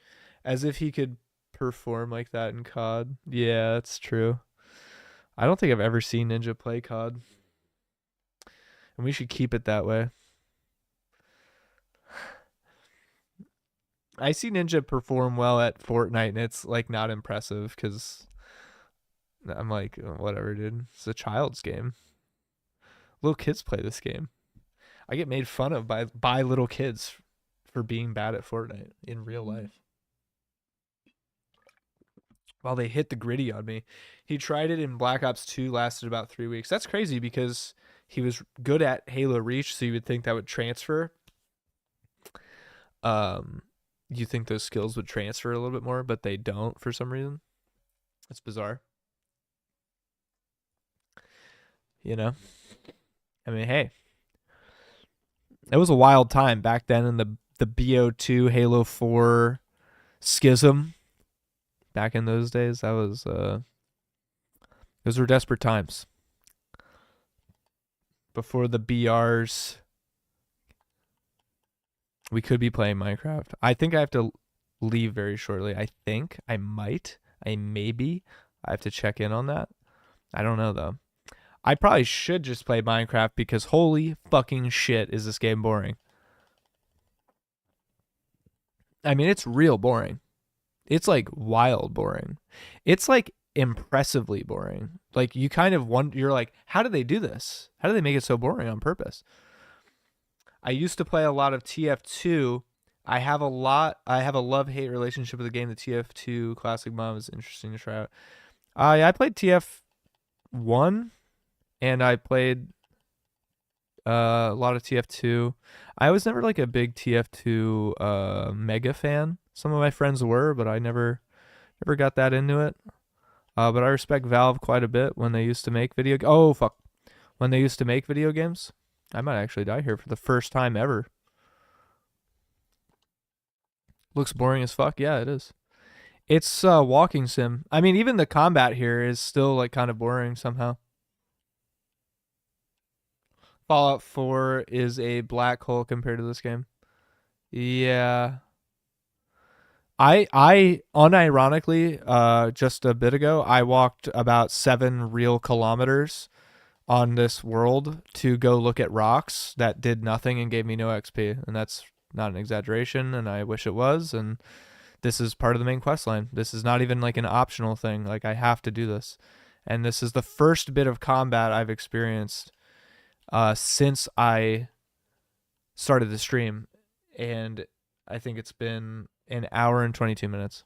as if he could perform like that in COD. Yeah, that's true. I don't think I've ever seen Ninja play COD, and we should keep it that way. I see Ninja perform well at Fortnite, and it's like not impressive, because I'm like, "Oh, whatever, dude. It's a child's game. Little kids play this game." I get made fun of by little kids for being bad at Fortnite in real life, while they hit the gritty on me. He tried it in Black Ops 2, lasted about 3 weeks. That's crazy, because he was good at Halo Reach, so you would think that would transfer. You think those skills would transfer a little bit more, but they don't for some reason. It's bizarre. You know? I mean, hey, it was a wild time back then in the BO2 Halo 4 schism. Back in those days, that was those were desperate times. Before the BRs, we could be playing Minecraft. I think I have to leave very shortly. I think I might. I maybe. I have to check in on that. I don't know though. I probably should just play Minecraft, because holy fucking shit is this game boring. I mean, it's real boring. It's like wild boring. It's like impressively boring. Like, you kind of wonder, you're like, how do they do this? How do they make it so boring on purpose? I used to play a lot of TF2. I have a love-hate relationship with the game. The TF2 Classic Mom is interesting to try out. Yeah, I played TF1, and I played a lot of TF2. I was never like a big TF2 mega fan. Some of my friends were, but I never got that into it. But I respect Valve quite a bit when they used to make when they used to make video games. I might actually die here for the first time ever. Looks boring as fuck. Yeah, it is. It's walking sim. I mean, even the combat here is still like kind of boring somehow. Fallout 4 is a black hole compared to this game. Yeah. I unironically, just a bit ago, I walked about 7 real kilometers on this world to go look at rocks that did nothing and gave me no XP, and that's not an exaggeration, and I wish it was. And this is part of the main quest line. This is not even like an optional thing. Like, I have to do this, and this is the first bit of combat I've experienced since I started the stream, and I think it's been an hour and 22 minutes.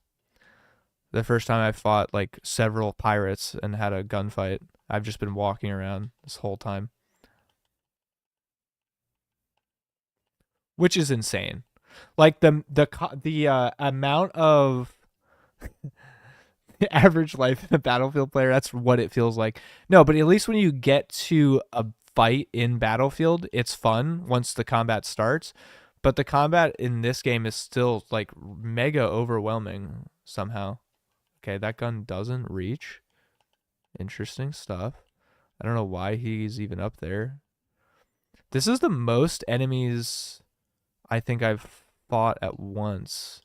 The first time I fought like several pirates and had a gunfight. I've just been walking around this whole time, which is insane. Like, the amount of average life in a Battlefield player, that's what it feels like. No, but at least when you get to a fight in Battlefield, it's fun once the combat starts. But the combat in this game is still like mega overwhelming somehow. Okay, that gun doesn't reach. Interesting stuff. I don't know why he's even up there. This is the most enemies I think I've fought at once.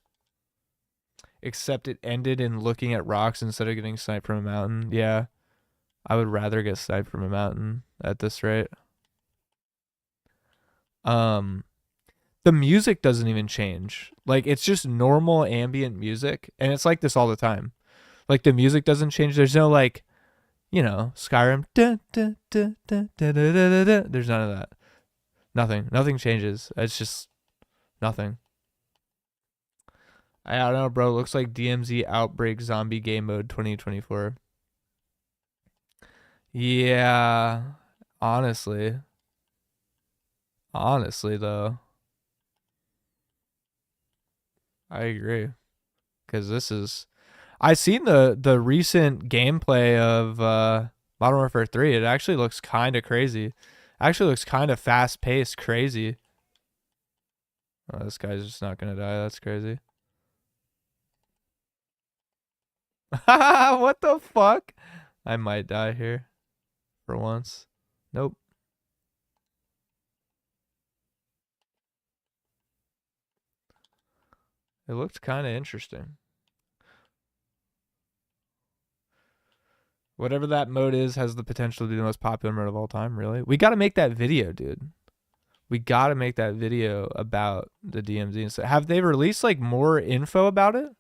except it ended in looking at rocks instead of getting sniped from a mountain. Yeah, I would rather get sniped from a mountain at this rate. Um, the music doesn't even change. Like, it's just normal ambient music, and it's like this all the time. Like, the music doesn't change. There's no like, Skyrim. There's none of that. Nothing. Nothing changes. It's just nothing. I don't know, bro. It looks like DMZ Outbreak Zombie Game Mode 2024. Yeah. Honestly. Honestly, though. I agree. Because this is. I seen the recent gameplay of Modern Warfare 3. It actually looks kind of crazy. Actually looks kind of fast paced, crazy. Oh, this guy's just not gonna die. That's crazy. What the fuck? I might die here for once. Nope. It looked kind of interesting. Whatever that mode is has the potential to be the most popular mode of all time, really. We got to make that video, dude. We got to make that video about the DMZ and stuff. Have they released like more info about it?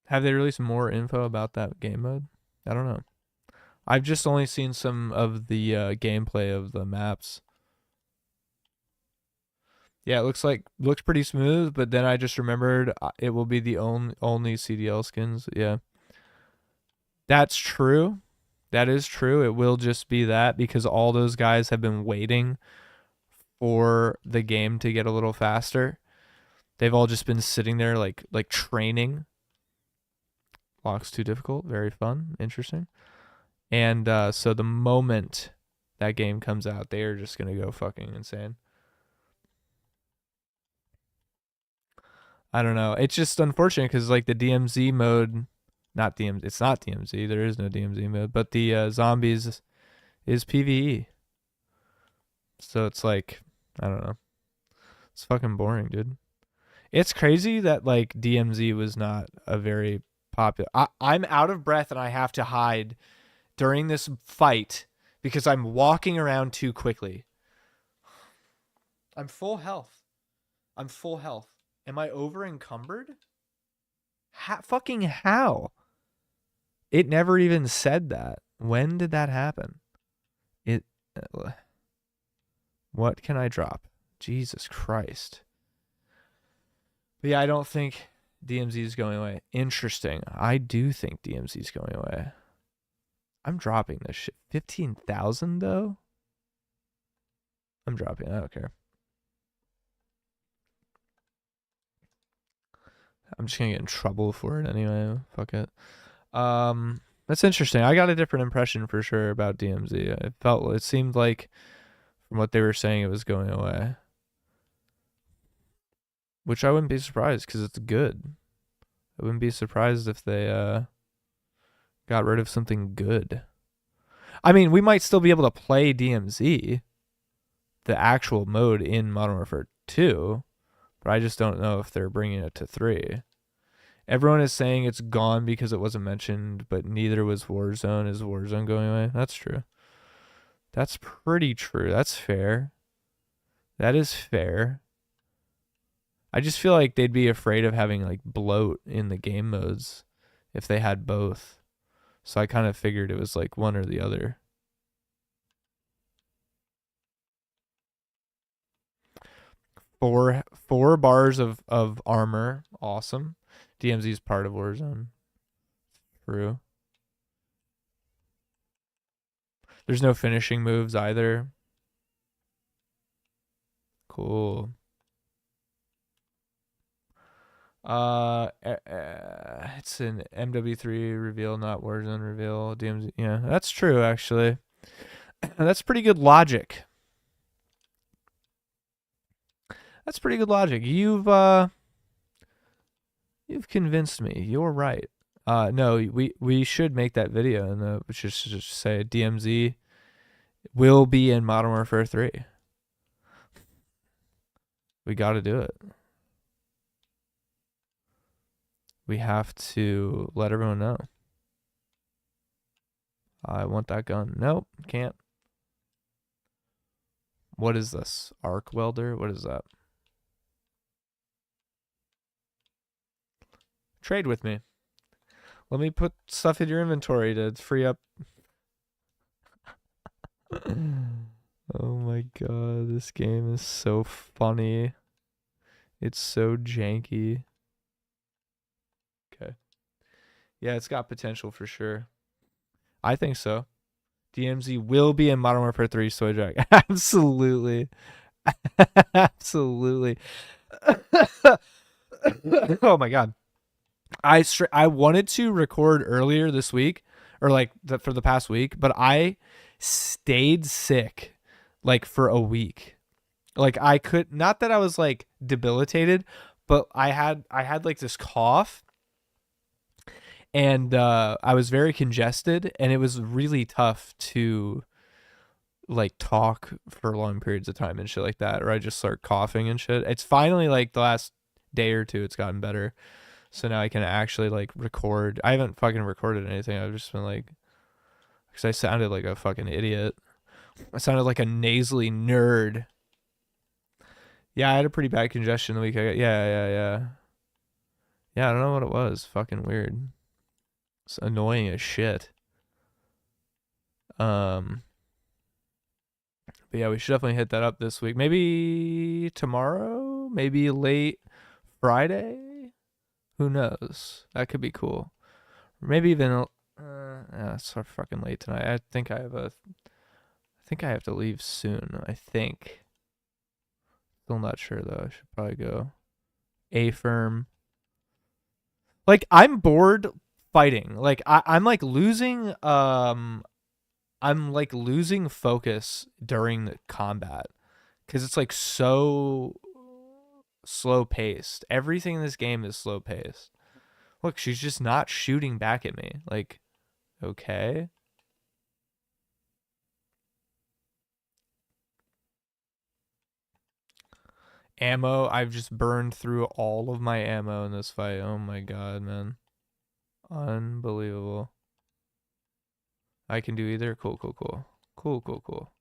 Have they released more info about that game mode? I don't know. I've just only seen some of the gameplay of the maps. Yeah, it looks pretty smooth, but then I just remembered it will be the only CDL skins. Yeah. That's true. That is true. It will just be that because all those guys have been waiting for the game to get a little faster. They've all just been sitting there like training. Locks too difficult, very fun, interesting. And so the moment that game comes out, they are just gonna go fucking insane. I don't know. It's just unfortunate because like the DMZ mode, not DMZ. It's not DMZ. There is no DMZ mode, but the zombies is PVE. So it's like, I don't know. It's fucking boring, dude. It's crazy that like DMZ was not a very popular. I'm out of breath and I have to hide during this fight because I'm walking around too quickly. I'm full health. I'm full health. Am I over encumbered? Fucking how? It never even said that. When did that happen? It. What can I drop? Jesus Christ. But yeah, I don't think DMZ is going away. Interesting. I do think DMZ is going away. I'm dropping this shit. 15,000 though? I'm dropping. I don't care. I'm just gonna get in trouble for it anyway. Fuck it. That's interesting. I got a different impression for sure about DMZ. It seemed like from what they were saying it was going away. Which I wouldn't be surprised because it's good. I wouldn't be surprised if they got rid of something good. I mean, we might still be able to play DMZ, the actual mode in Modern Warfare 2, but I just don't know if they're bringing it to 3. Everyone is saying it's gone because it wasn't mentioned, but neither was Warzone. Is Warzone going away? That's true. That's pretty true. That's fair. That is fair. I just feel like they'd be afraid of having like bloat in the game modes if they had both. So I kind of figured it was like one or the other. Four bars of armor. Awesome. DMZ is part of Warzone. True. There's no finishing moves either. Cool. It's an MW3 reveal, not Warzone reveal. DMZ. Yeah, that's true actually. That's pretty good logic. That's pretty good logic. You've convinced me. You're right. No, we should make that video and we should just say DMZ will be in Modern Warfare 3. We got to do it. We have to let everyone know. I want that gun. Nope, can't. What is this? Arc welder? What is that? Trade with me. Let me put stuff in your inventory to free up. Oh my god, this game is so funny. It's so janky. Okay. Yeah, it's got potential for sure. I think so. DMZ will be in Modern Warfare 3 Soy Jack. Absolutely. Absolutely. Oh my god. I wanted to record earlier this week or like for the past week, but I stayed sick like for a week. Like I could not that I was like debilitated, but I had like this cough and I was very congested and it was really tough to like talk for long periods of time and shit like that, or I just start coughing and shit. It's finally like the last day or two it's gotten better. So now I can actually like record. I haven't fucking recorded anything. I've just been like, because I sounded like a fucking idiot. I sounded like a nasally nerd. Yeah, I had a pretty bad congestion the week I got. Yeah, yeah, yeah. Yeah, I don't know what it was. Fucking weird. It's annoying as shit. Um, but yeah, we should definitely hit that up this week. Maybe tomorrow. Maybe late Friday. Who knows? That could be cool. Or maybe even. Yeah, it's so fucking late tonight. I think I have to leave soon. I think. Still not sure though. I should probably go. A firm. Like I'm bored fighting. Like I'm like losing. I'm like losing focus during the combat because it's like so slow paced. Everything in this game is slow paced. Look, she's just not shooting back at me. Like, okay. Ammo, I've just burned through all of my ammo in this fight. Oh my god, man. Unbelievable. I can do either. Cool, cool, cool. Cool, cool, cool.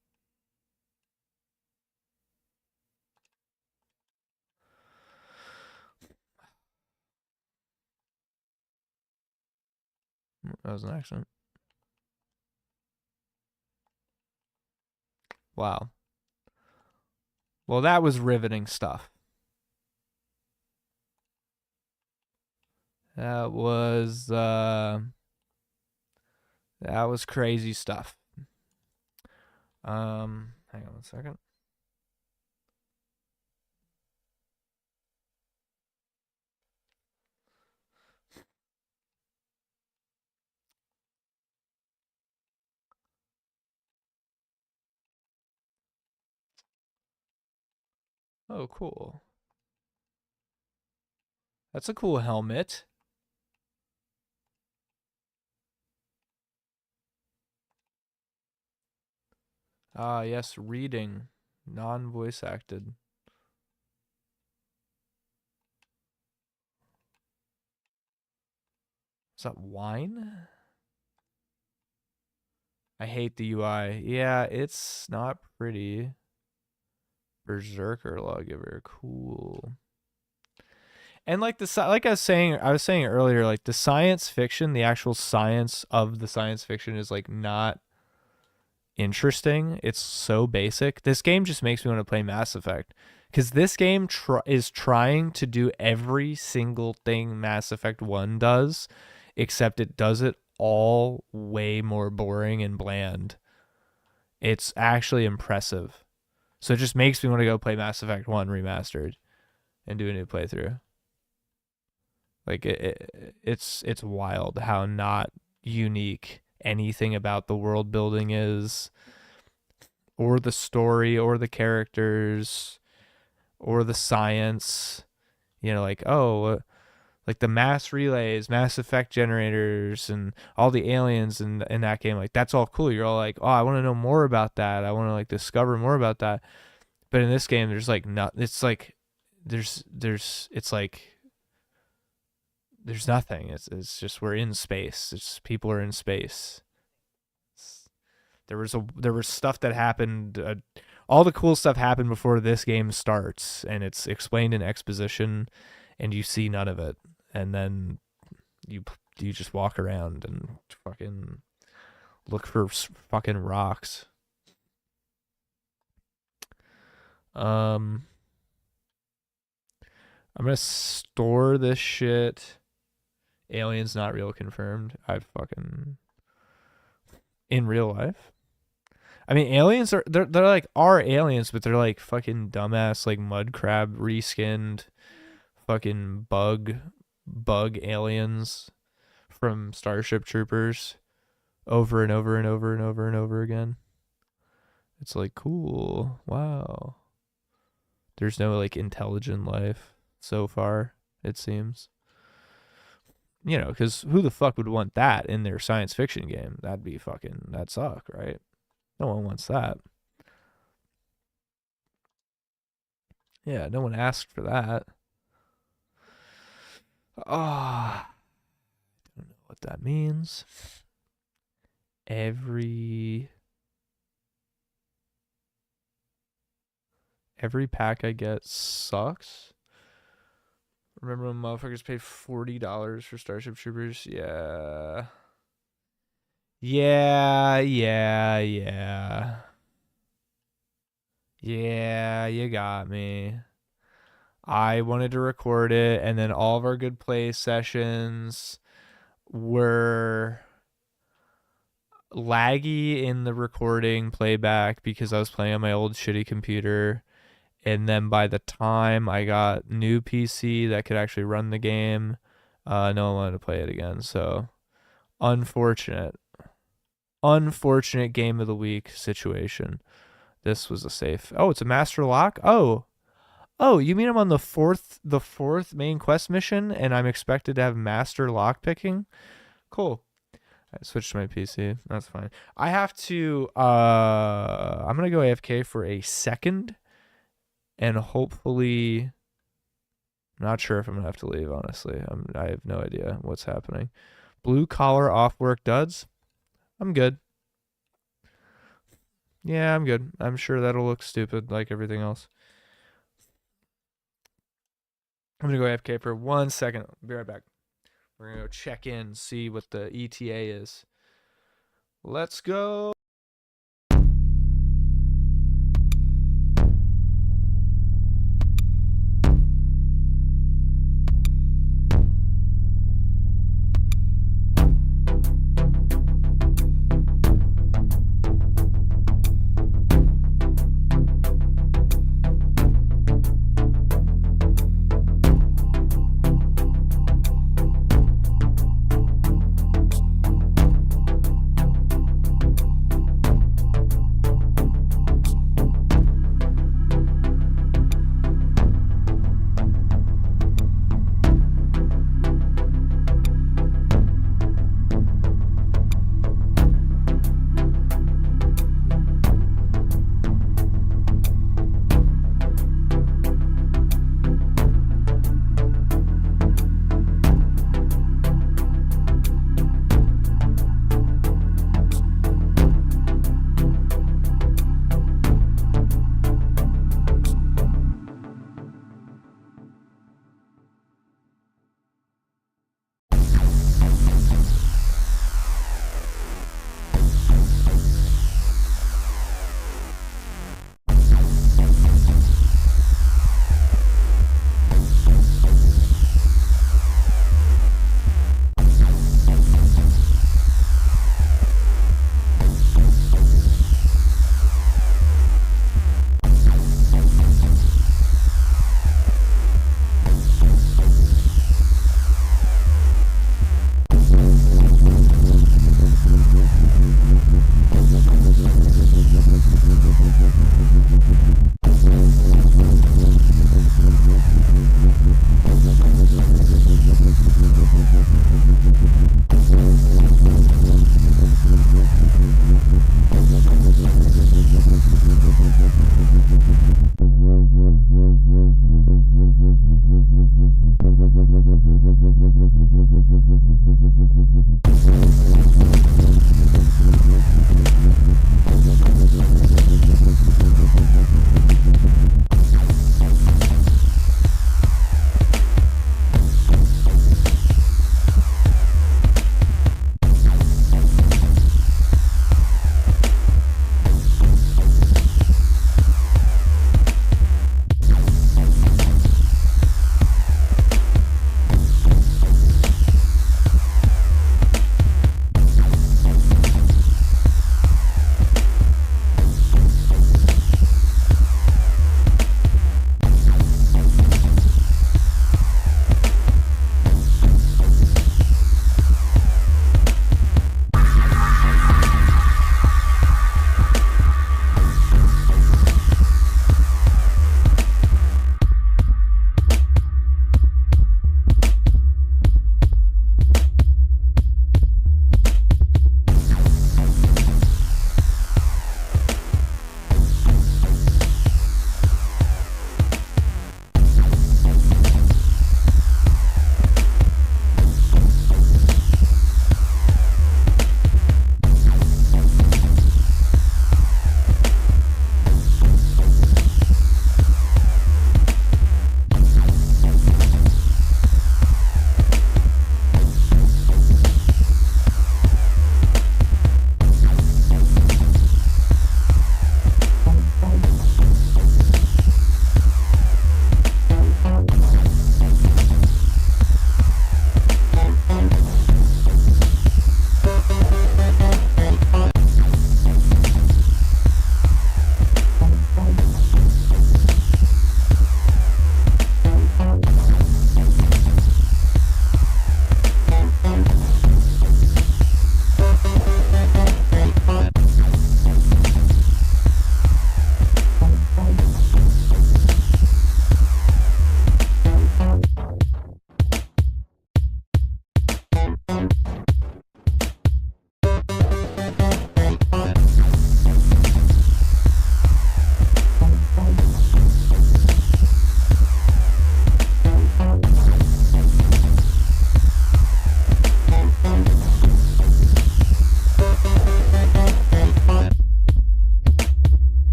That was an accident. Wow. Well, that was riveting stuff. That was crazy stuff. Hang on one second. Oh, cool. That's a cool helmet. Ah, yes, reading, non-voice acted. Is that wine? I hate the UI. Yeah, it's not pretty. Berserker lawgiver, cool. And like like I was saying earlier, like the science fiction, the actual science of the science fiction is like not interesting. It's so basic. This game just makes me want to play Mass Effect because this game is trying to do every single thing Mass Effect 1 does, except it does it all way more boring and bland. It's actually impressive. So it just makes me want to go play Mass Effect 1 remastered and do a new playthrough. Like it's wild how not unique anything about the world building is, or the story, or the characters, or the science. You know, like, oh, like the mass relays, mass effect generators, and all the aliens in that game. Like that's all cool. You're all like, oh, I want to know more about that. I want to like discover more about that. But in this game, there's like not. It's like it's like there's nothing. It's just we're in space. It's people are in space. There was stuff that happened. All the cool stuff happened before this game starts, and it's explained in exposition, and you see none of it, and then you just walk around and fucking look for fucking rocks. I'm gonna store this shit. Aliens not real confirmed. I fucking in real life. I mean, aliens are they're like are aliens, but they're like fucking dumbass like mud crab reskinned, fucking bug aliens from Starship Troopers, over and over and over and over and over again. It's like cool, wow. There's no like intelligent life so far, it seems. You know, because who the fuck would want that in their science fiction game? That'd suck, right? No one wants that. Yeah, no one asked for that. Ah, I don't know what that means. Every pack I get sucks. Remember when motherfuckers paid $40 for Starship Troopers? Yeah. Yeah. Yeah, you got me. I wanted to record it, and then all of our good play sessions were laggy in the recording playback because I was playing on my old shitty computer. And then by the time I got new PC that could actually run the game, no one wanted to play it again. So unfortunate game of the week situation. This was a safe. Oh, it's a master lock. Oh, you mean I'm on the fourth main quest mission, and I'm expected to have master lock picking? Cool. I switched to my PC. That's fine. I have to. I'm gonna go AFK for a second, and hopefully, I'm not sure if I'm gonna have to leave. Honestly, I have no idea what's happening. Blue collar off work duds. I'm good. Yeah, I'm good. I'm sure that'll look stupid like everything else. I'm gonna go AFK for 1 second. I'll be right back. We're gonna go check in, see what the ETA is. Let's go.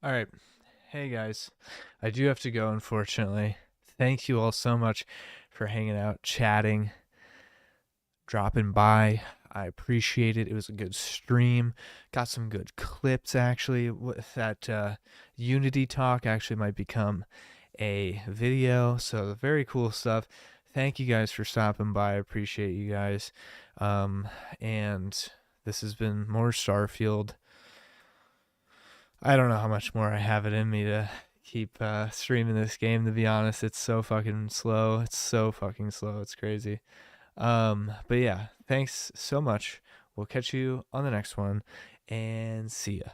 All right. Hey guys, I do have to go, unfortunately. Thank you all so much for hanging out, chatting, dropping by. I appreciate it. It was a good stream. Got some good clips actually. That Unity talk actually might become a video. So very cool stuff. Thank you guys for stopping by. I appreciate you guys. And this has been more Starfield. I don't know how much more I have it in me to keep streaming this game. To be honest, it's so fucking slow. It's so fucking slow. It's crazy. But yeah, thanks so much. We'll catch you on the next one, and see ya.